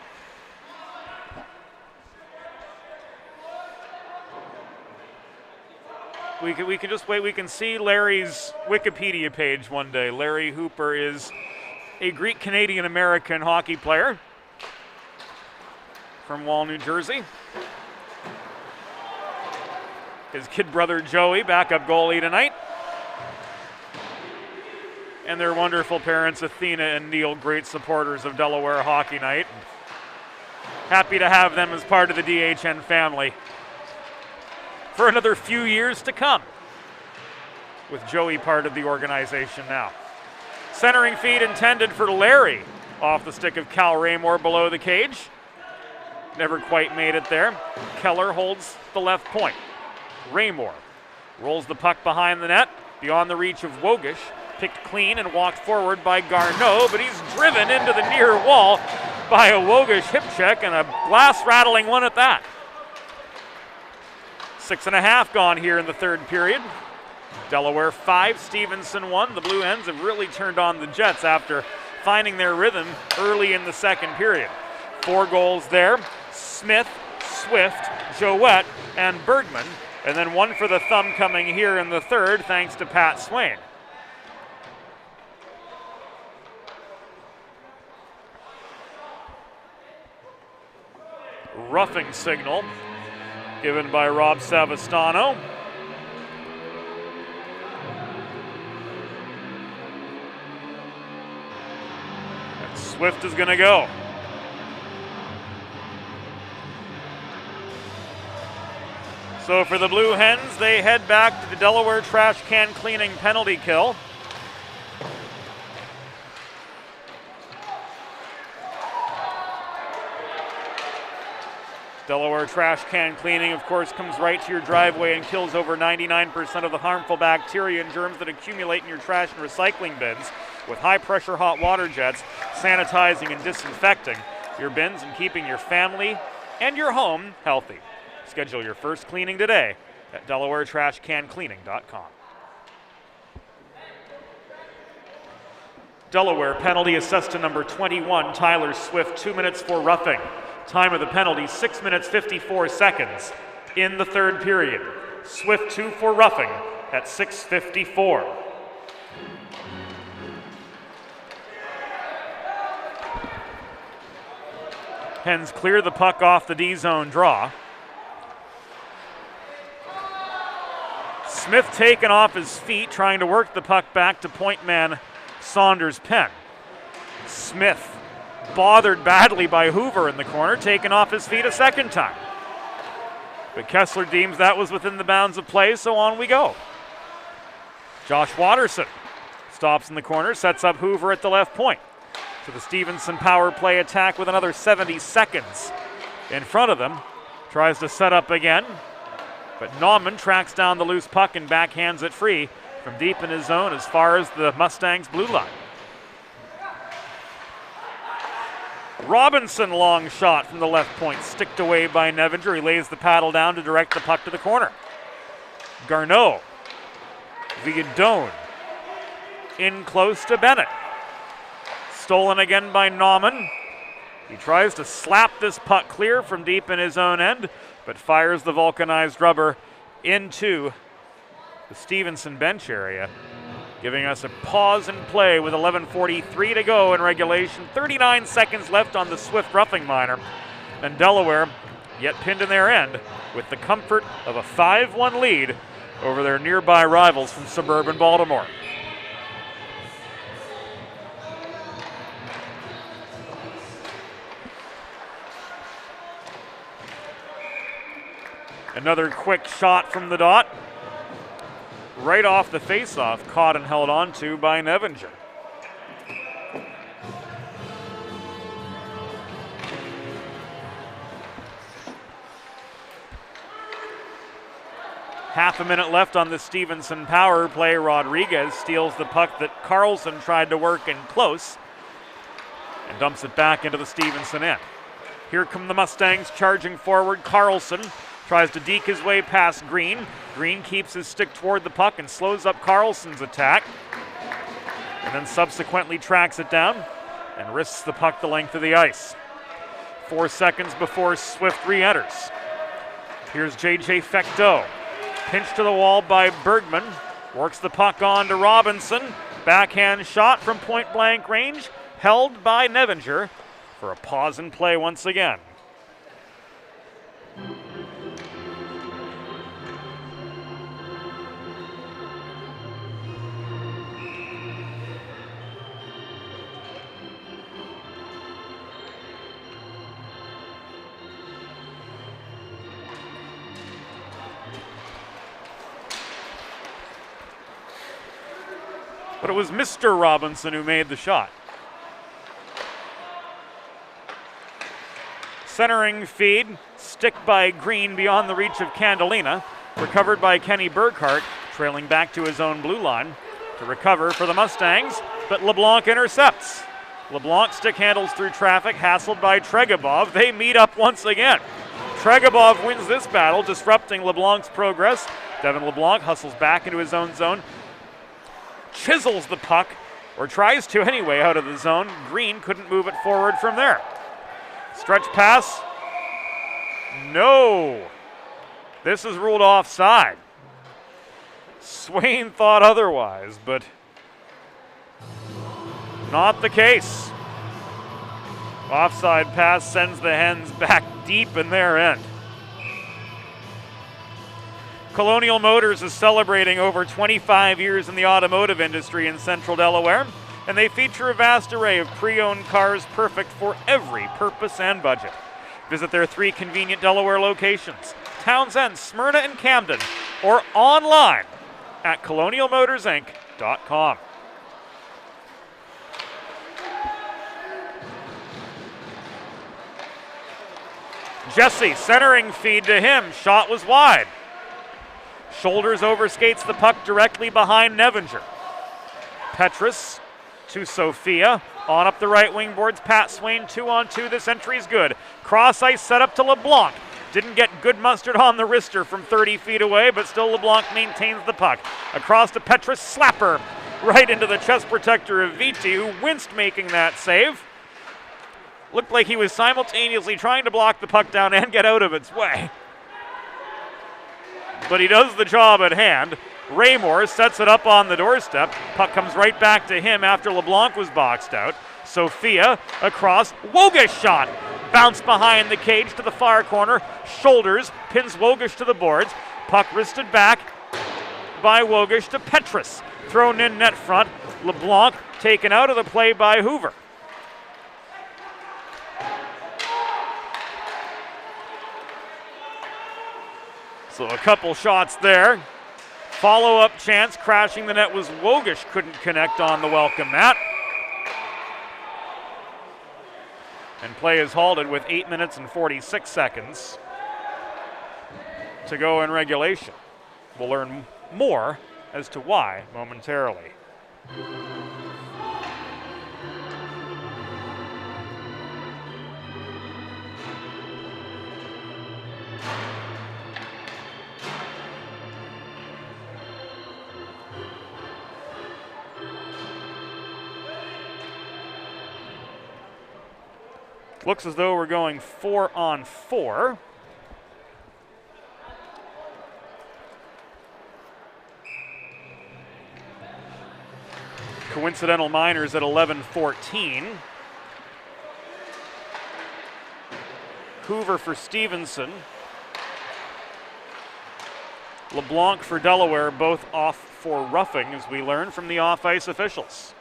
We can just wait. We can see Larry's Wikipedia page one day. Larry Hooper is a Greek-Canadian-American hockey player. from Wall, New Jersey. His kid brother Joey, backup goalie tonight. And their wonderful parents, Athena and Neil, great supporters of Delaware Hockey Night. Happy to have them as part of the DHN family for another few years to come, with Joey part of the organization now. Centering feed intended for Larry, off the stick of Cal Raymore below the cage. Never quite made it there. Keller holds the left point. Raymore rolls the puck behind the net, beyond the reach of Wogish. Picked clean and walked forward by Garneau, but he's driven into the near wall by a Wogish hip check, and a glass-rattling one at that. 6.5 gone here in the third period. Delaware 5, Stevenson 1. The Blue Hens have really turned on the Jets after finding their rhythm early in the second period. 4 goals there. Smith, Swift, Jouette, and Bergman. And then one for the thumb coming here in the third, thanks to Pat Swain. Roughing signal given by Rob Savastano. And Swift is going to go. So for the Blue Hens, they head back to the Delaware trash can cleaning penalty kill. Delaware trash can cleaning, of course, comes right to your driveway and kills over 99% of the harmful bacteria and germs that accumulate in your trash and recycling bins with high-pressure hot water jets, sanitizing and disinfecting your bins and keeping your family and your home healthy. Schedule your first cleaning today at DelawareTrashCanCleaning.com. Delaware penalty assessed to number 21, Tyler Swift, 2 minutes for roughing. Time of the penalty, 6 minutes 54 seconds in the third period. Swift 2 for roughing at 6:54. Hens clear the puck off the D-zone draw. Smith taken off his feet, trying to work the puck back to point man Saunders Penn. Smith bothered badly by Hoover in the corner, taken off his feet a second time. But Kessler deems that was within the bounds of play, so on we go. Josh Watterson stops in the corner, sets up Hoover at the left point. So the Stevenson power play attack with another 70 seconds in front of them. Tries to set up again, but Nauman tracks down the loose puck and backhands it free from deep in his zone as far as the Mustangs' blue line. Robinson, long shot from the left point, sticked away by Nevinger. He lays the paddle down to direct the puck to the corner. Garneau via Doan. In close to Bennett. Stolen again by Nauman. He tries to slap this puck clear from deep in his own end, but fires the vulcanized rubber into the Stevenson bench area, giving us a pause in play with 11:43 to go in regulation. 39 seconds left on the Swift roughing minor. And Delaware, yet pinned in their end, with the comfort of a 5-1 lead over their nearby rivals from suburban Baltimore. Another quick shot from the dot. Right off the faceoff, caught and held on to by Nevinger. Half a minute left on the Stevenson power play. Rodriguez steals the puck that Carlson tried to work in close and dumps it back into the Stevenson end. Here come the Mustangs charging forward. Carlson tries to deke his way past Green. Green keeps his stick toward the puck and slows up Carlson's attack, and then subsequently tracks it down and risks the puck the length of the ice. 4 seconds before Swift re-enters. Here's J.J. Fecteau. Pinched to the wall by Bergman. Works the puck on to Robinson. Backhand shot from point-blank range. Held by Nevinger for a pause in play once again. but it was Mr. Robinson who made the shot. Centering feed, stick by Green beyond the reach of Candelina, recovered by Kenny Burkhart, trailing back to his own blue line to recover for the Mustangs, but LeBlanc intercepts. LeBlanc stick handles through traffic, hassled by Tregabov. They meet up once again. Tregabov wins this battle, disrupting LeBlanc's progress. Devin LeBlanc hustles back into his own zone, chisels the puck, or tries to anyway, out of the zone. Green couldn't move it forward from there. Stretch pass. No. This is ruled offside. Swain thought otherwise, but not the case. Offside pass sends the Hens back deep in their end. Colonial Motors is celebrating over 25 years in the automotive industry in central Delaware, and they feature a vast array of pre-owned cars perfect for every purpose and budget. Visit their 3 convenient Delaware locations, Townsend, Smyrna, and Camden, or online at colonialmotorsinc.com. Jesse, centering feed to him. Shot was wide. Shoulders overskates the puck directly behind Nevinger. Petrus to Sophia. On up the right wing boards, Pat Swain, 2-on-2. This entry's good. Cross ice set up to LeBlanc. Didn't get good mustard on the wrister from 30 feet away, but still LeBlanc maintains the puck. Across to Petrus, slapper right into the chest protector of Viti, who winced making that save. Looked like he was simultaneously trying to block the puck down and get out of its way. But he does the job at hand. Raymore sets it up on the doorstep. Puck comes right back to him after LeBlanc was boxed out. Sophia across. Wogish shot. Bounce behind the cage to the far corner. Shoulders. Pins Wogish to the boards. Puck wristed back by Wogish to Petrus. Thrown in net front. LeBlanc taken out of the play by Hoover. So a couple shots there. Follow-up chance, crashing the net was Wogish, couldn't connect on the welcome mat. And play is halted with 8 minutes and 46 seconds to go in regulation. We'll learn more as to why momentarily. Looks as though we're going 4-on-4. Coincidental minors at 11:14. Hoover for Stevenson. LeBlanc for Delaware, both off for roughing, as we learn from the off-ice officials.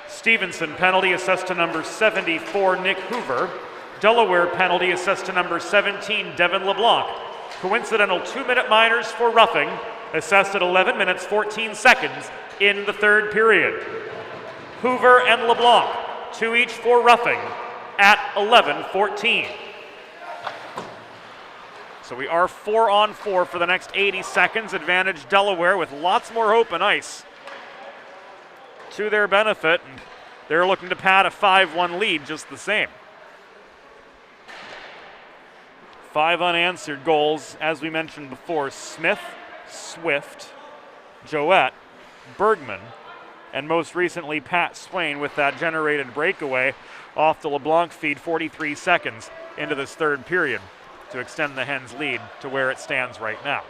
Stevenson penalty assessed to number 74, Nick Hoover. Delaware penalty assessed to number 17, Devin LeBlanc. Coincidental 2-minute minors for roughing, assessed at 11 minutes 14 seconds in the third period. Hoover and LeBlanc, 2 each for roughing at 11:14. So we are 4-on-4 for the next 80 seconds. Advantage Delaware with lots more open ice to their benefit, and they're looking to pad a 5-1 lead just the same. 5 unanswered goals, as we mentioned before. Smith, Swift, Joette, Bergman, and most recently Pat Swain with that generated breakaway off the LeBlanc feed 43 seconds into this third period to extend the Hens' lead to where it stands right now.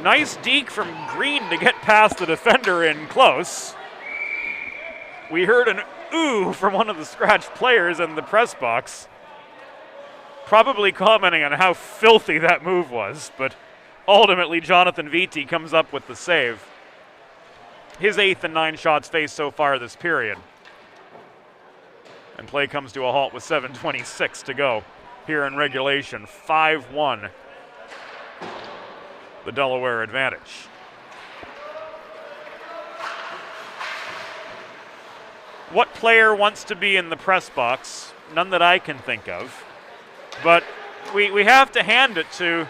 Nice deke from Green to get past the defender in close. We heard an ooh from one of the scratch players in the press box, probably commenting on how filthy that move was, but ultimately Jonathan Viti comes up with the save. His 8th and 9 shots faced so far this period. And play comes to a halt with 7:26 to go here in regulation. 5-1. the Delaware advantage. What player wants to be in the press box? None that I can think of. But we have to hand it to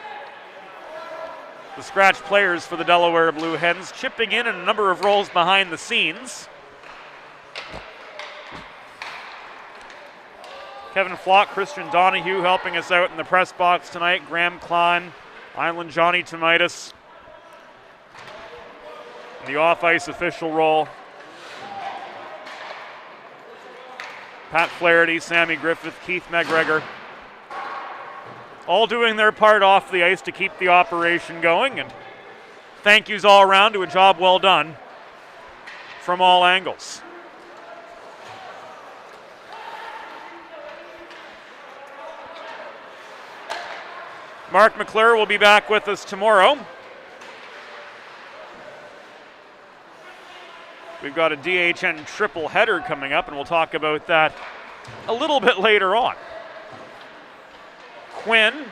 the scratch players for the Delaware Blue Hens, chipping in a number of roles behind the scenes. Kevin Flock, Christian Donahue helping us out in the press box tonight. Graham Klein, Island Johnny Tomitis. In the off-ice official role, Pat Flaherty, Sammy Griffith, Keith McGregor, all doing their part off the ice to keep the operation going, and thank yous all around to a job well done from all angles. Mark McClure will be back with us tomorrow. We've got a DHN triple header coming up, and we'll talk about that a little bit later on. Quinn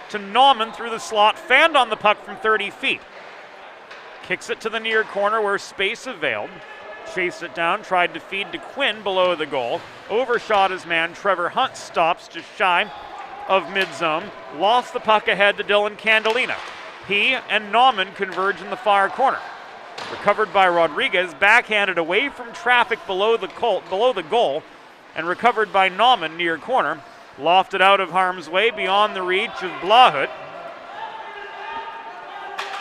to Nauman through the slot, fanned on the puck from 30 feet. Kicks it to the near corner where space availed. Chased it down, tried to feed to Quinn below the goal. Overshot his man, Trevor Hunt stops just shy of mid-zone. Lost the puck ahead to Dylan Candelina. He and Nauman converge in the far corner. Recovered by Rodriguez, backhanded away from traffic below the goal, and recovered by Nauman near corner. Lofted out of harm's way beyond the reach of Blahut,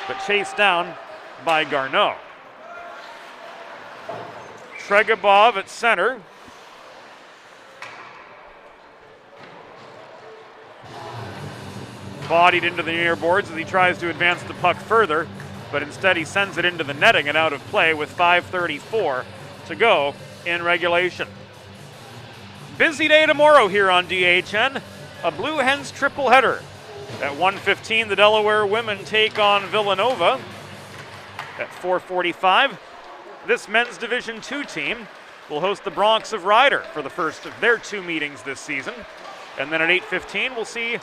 but chased down by Garneau. Tregabov at center. Bodied into the near boards as he tries to advance the puck further, but instead he sends it into the netting and out of play with 5:34 to go in regulation. Busy day tomorrow here on DHN. A Blue Hens triple header. At 1:15, the Delaware women take on Villanova. At 4:45, this men's Division II team will host the Bronx of Ryder for the first of their two meetings this season. And then at 8:15, we'll see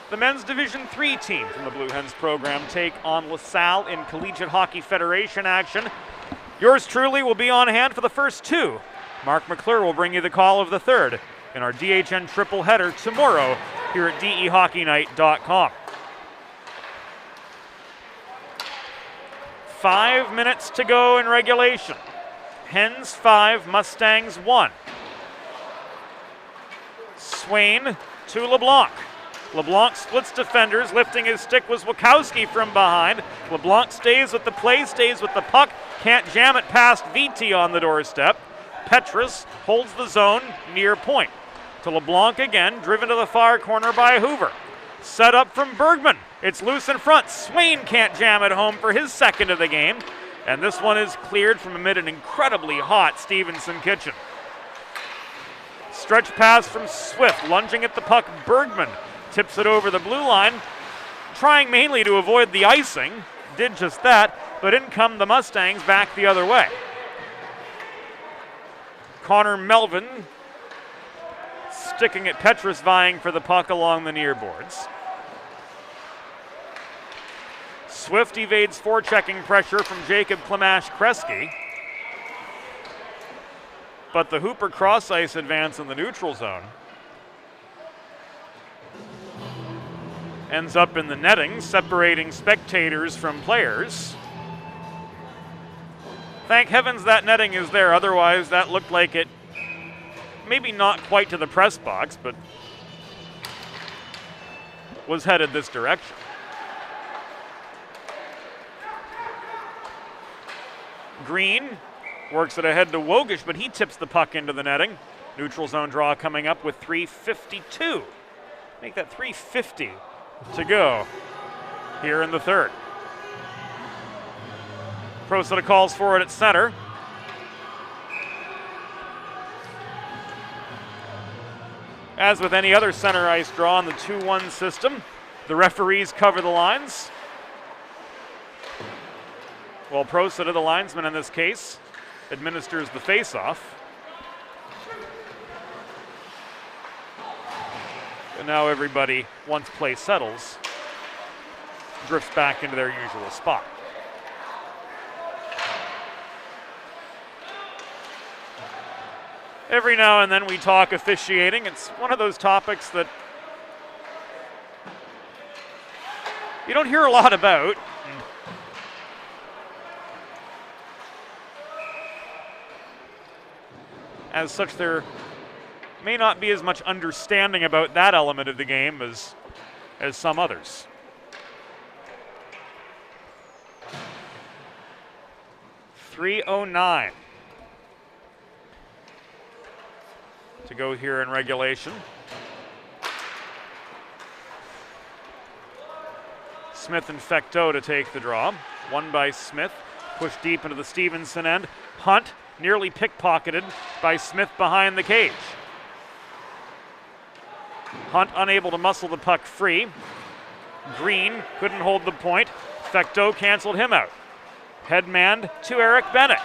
the men's Division III team from the Blue Hens program take on LaSalle in Collegiate Hockey Federation action. Yours truly will be on hand for the first two. Mark McClure will bring you the call of the third in our DHN triple header tomorrow here at DEHockeyNight.com. 5 minutes to go in regulation. Hens 5, Mustangs 1. Swain to LeBlanc. LeBlanc splits defenders. Lifting his stick was Wachowski from behind. LeBlanc stays with the play, stays with the puck. Can't jam it past VT on the doorstep. Petrus holds the zone near point. To LeBlanc again, driven to the far corner by Hoover. Set up from Bergman. It's loose in front. Swain can't jam it home for his second of the game. And this one is cleared from amid an incredibly hot Stevenson kitchen. Stretch pass from Swift, lunging at the puck. Bergman tips it over the blue line, trying mainly to avoid the icing. Did just that, but in come the Mustangs back the other way. Connor Melvin sticking at Petrus, vying for the puck along the near boards. Swift evades forechecking pressure from Jacob Klamash-Kresge. But the Hooper cross-ice advance in the neutral zone ends up in the netting, separating spectators from players. Thank heavens that netting is there, otherwise that looked like it, maybe not quite to the press box, but was headed this direction. Green works it ahead to Wogish, but he tips the puck into the netting. Neutral zone draw coming up with 3:52. Make that 3:50 to go here in the third. Prosetta calls for it at center. As with any other center ice draw in the 2-1 system, the referees cover the lines. While Prosetta, the linesman in this case, administers the face-off. And now everybody, once play settles, drifts back into their usual spot. Every now and then we talk officiating. It's one of those topics that you don't hear a lot about. As such, there may not be as much understanding about that element of the game as some others. .309 to go here in regulation. Smith and Fecteau to take the draw. One by Smith, pushed deep into the Stevenson end. Hunt nearly pickpocketed by Smith behind the cage. Hunt unable to muscle the puck free. Green couldn't hold the point. Fecteau canceled him out. Headmanned to Eric Bennett.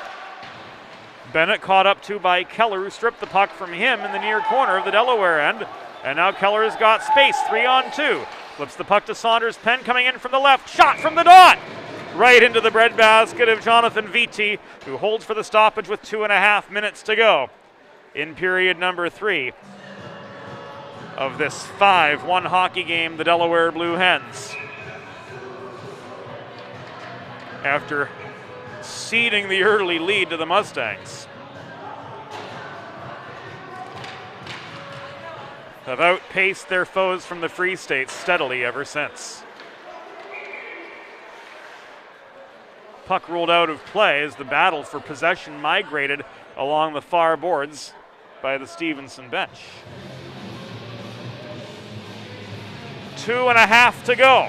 Bennett caught up to by Keller, who stripped the puck from him in the near corner of the Delaware end. And now Keller has got space, 3-on-2. Flips the puck to Saunders. Penn coming in from the left. Shot from the dot! Right into the breadbasket of Jonathan Vitti, who holds for the stoppage with 2.5 minutes to go in period number 3 of this 5-1 hockey game, the Delaware Blue Hens. After ceding the early lead to the Mustangs, have outpaced their foes from the Free State steadily ever since. Puck ruled out of play as the battle for possession migrated along the far boards by the Stevenson bench. 2.5 to go.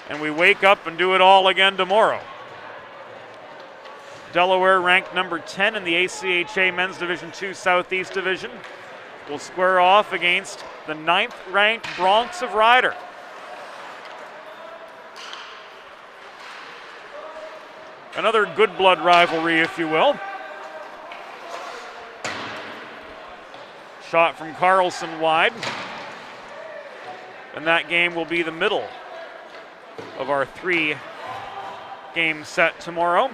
And we wake up and do it all again tomorrow. Delaware, ranked number 10 in the ACHA Men's Division II Southeast Division, will square off against the 9th-ranked Bronx of Ryder. Another good blood rivalry, if you will. Shot from Carlson wide. And that game will be the middle of our 3-game set tomorrow.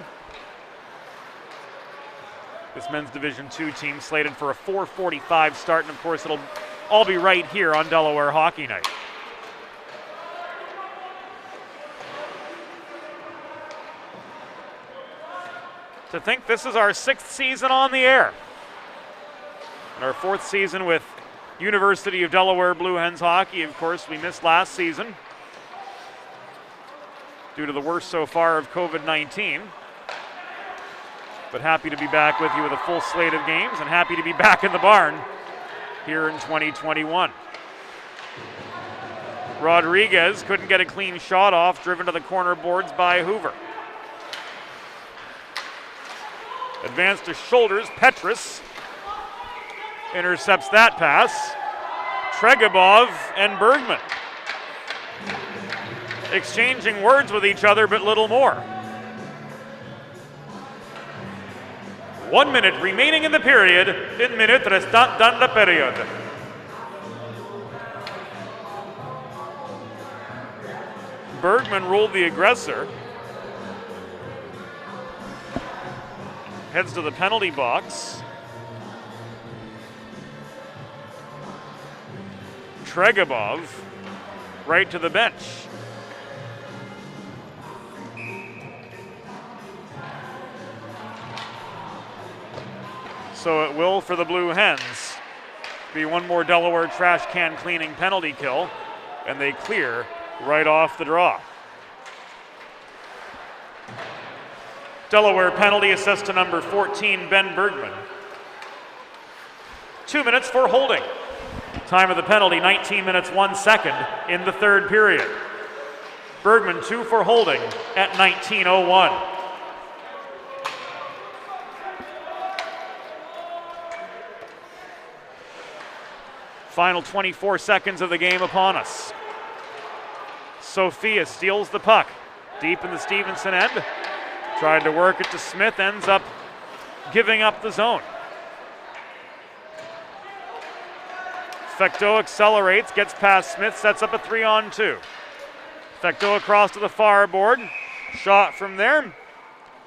This men's Division II team slated for a 4:45 start, and of course it'll all be right here on Delaware Hockey Night. To think this is our 6th season on the air, and our 4th season with University of Delaware Blue Hens hockey. Of course, we missed last season due to the worst so far of COVID-19. But happy to be back with you with a full slate of games, and happy to be back in the barn here in 2021. Rodriguez couldn't get a clean shot off, driven to the corner boards by Hoover. Advanced to shoulders, Petrus intercepts that pass. Tregabov and Bergman exchanging words with each other, but little more. 1 minute remaining in the period. 1 minute restant dans la période. Bergman ruled the aggressor. Heads to the penalty box. Tregabov right to the bench. So it will, for the Blue Hens, be one more Delaware trash can cleaning penalty kill, and they clear right off the draw. Delaware penalty assessed to number 14, Ben Bergman. 2 minutes for holding. Time of the penalty, 19 minutes 1 second in the 3rd period. Bergman 2 for holding at 19:01. Final 24 seconds of the game upon us. Sophia steals the puck deep in the Stevenson end. Tried to work it to Smith, ends up giving up the zone. Fecteau accelerates, gets past Smith, sets up a 3-on-2. Fecteau across to the far board. Shot from there.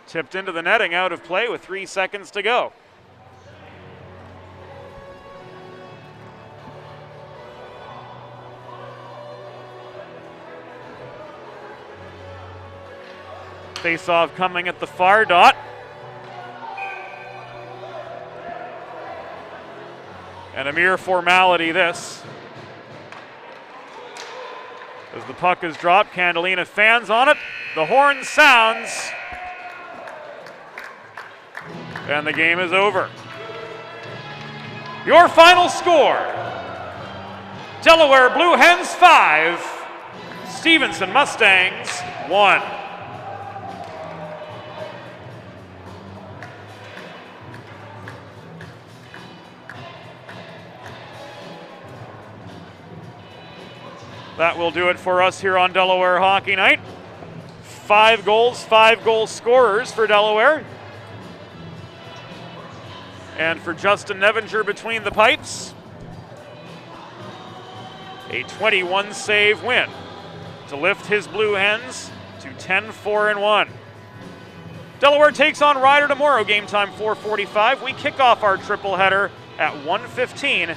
Tipped into the netting, out of play with 3 seconds to go. Face-off coming at the far dot. And a mere formality, this. As the puck is dropped, Candelina fans on it. The horn sounds. And the game is over. Your final score: Delaware Blue Hens 5, Stevenson Mustangs 1. That will do it for us here on Delaware Hockey Night. 5 goals, 5 goal scorers for Delaware. And for Justin Nevinger between the pipes, a 21 save win to lift his Blue Hens to 10-4-1. Delaware takes on Ryder tomorrow, game time 4:45. We kick off our triple header at 1:15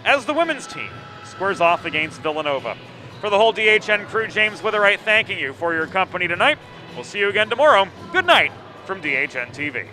as the women's team squares off against Villanova. For the whole DHN crew, James Witherite thanking you for your company tonight. We'll see you again tomorrow. Good night from DHN TV.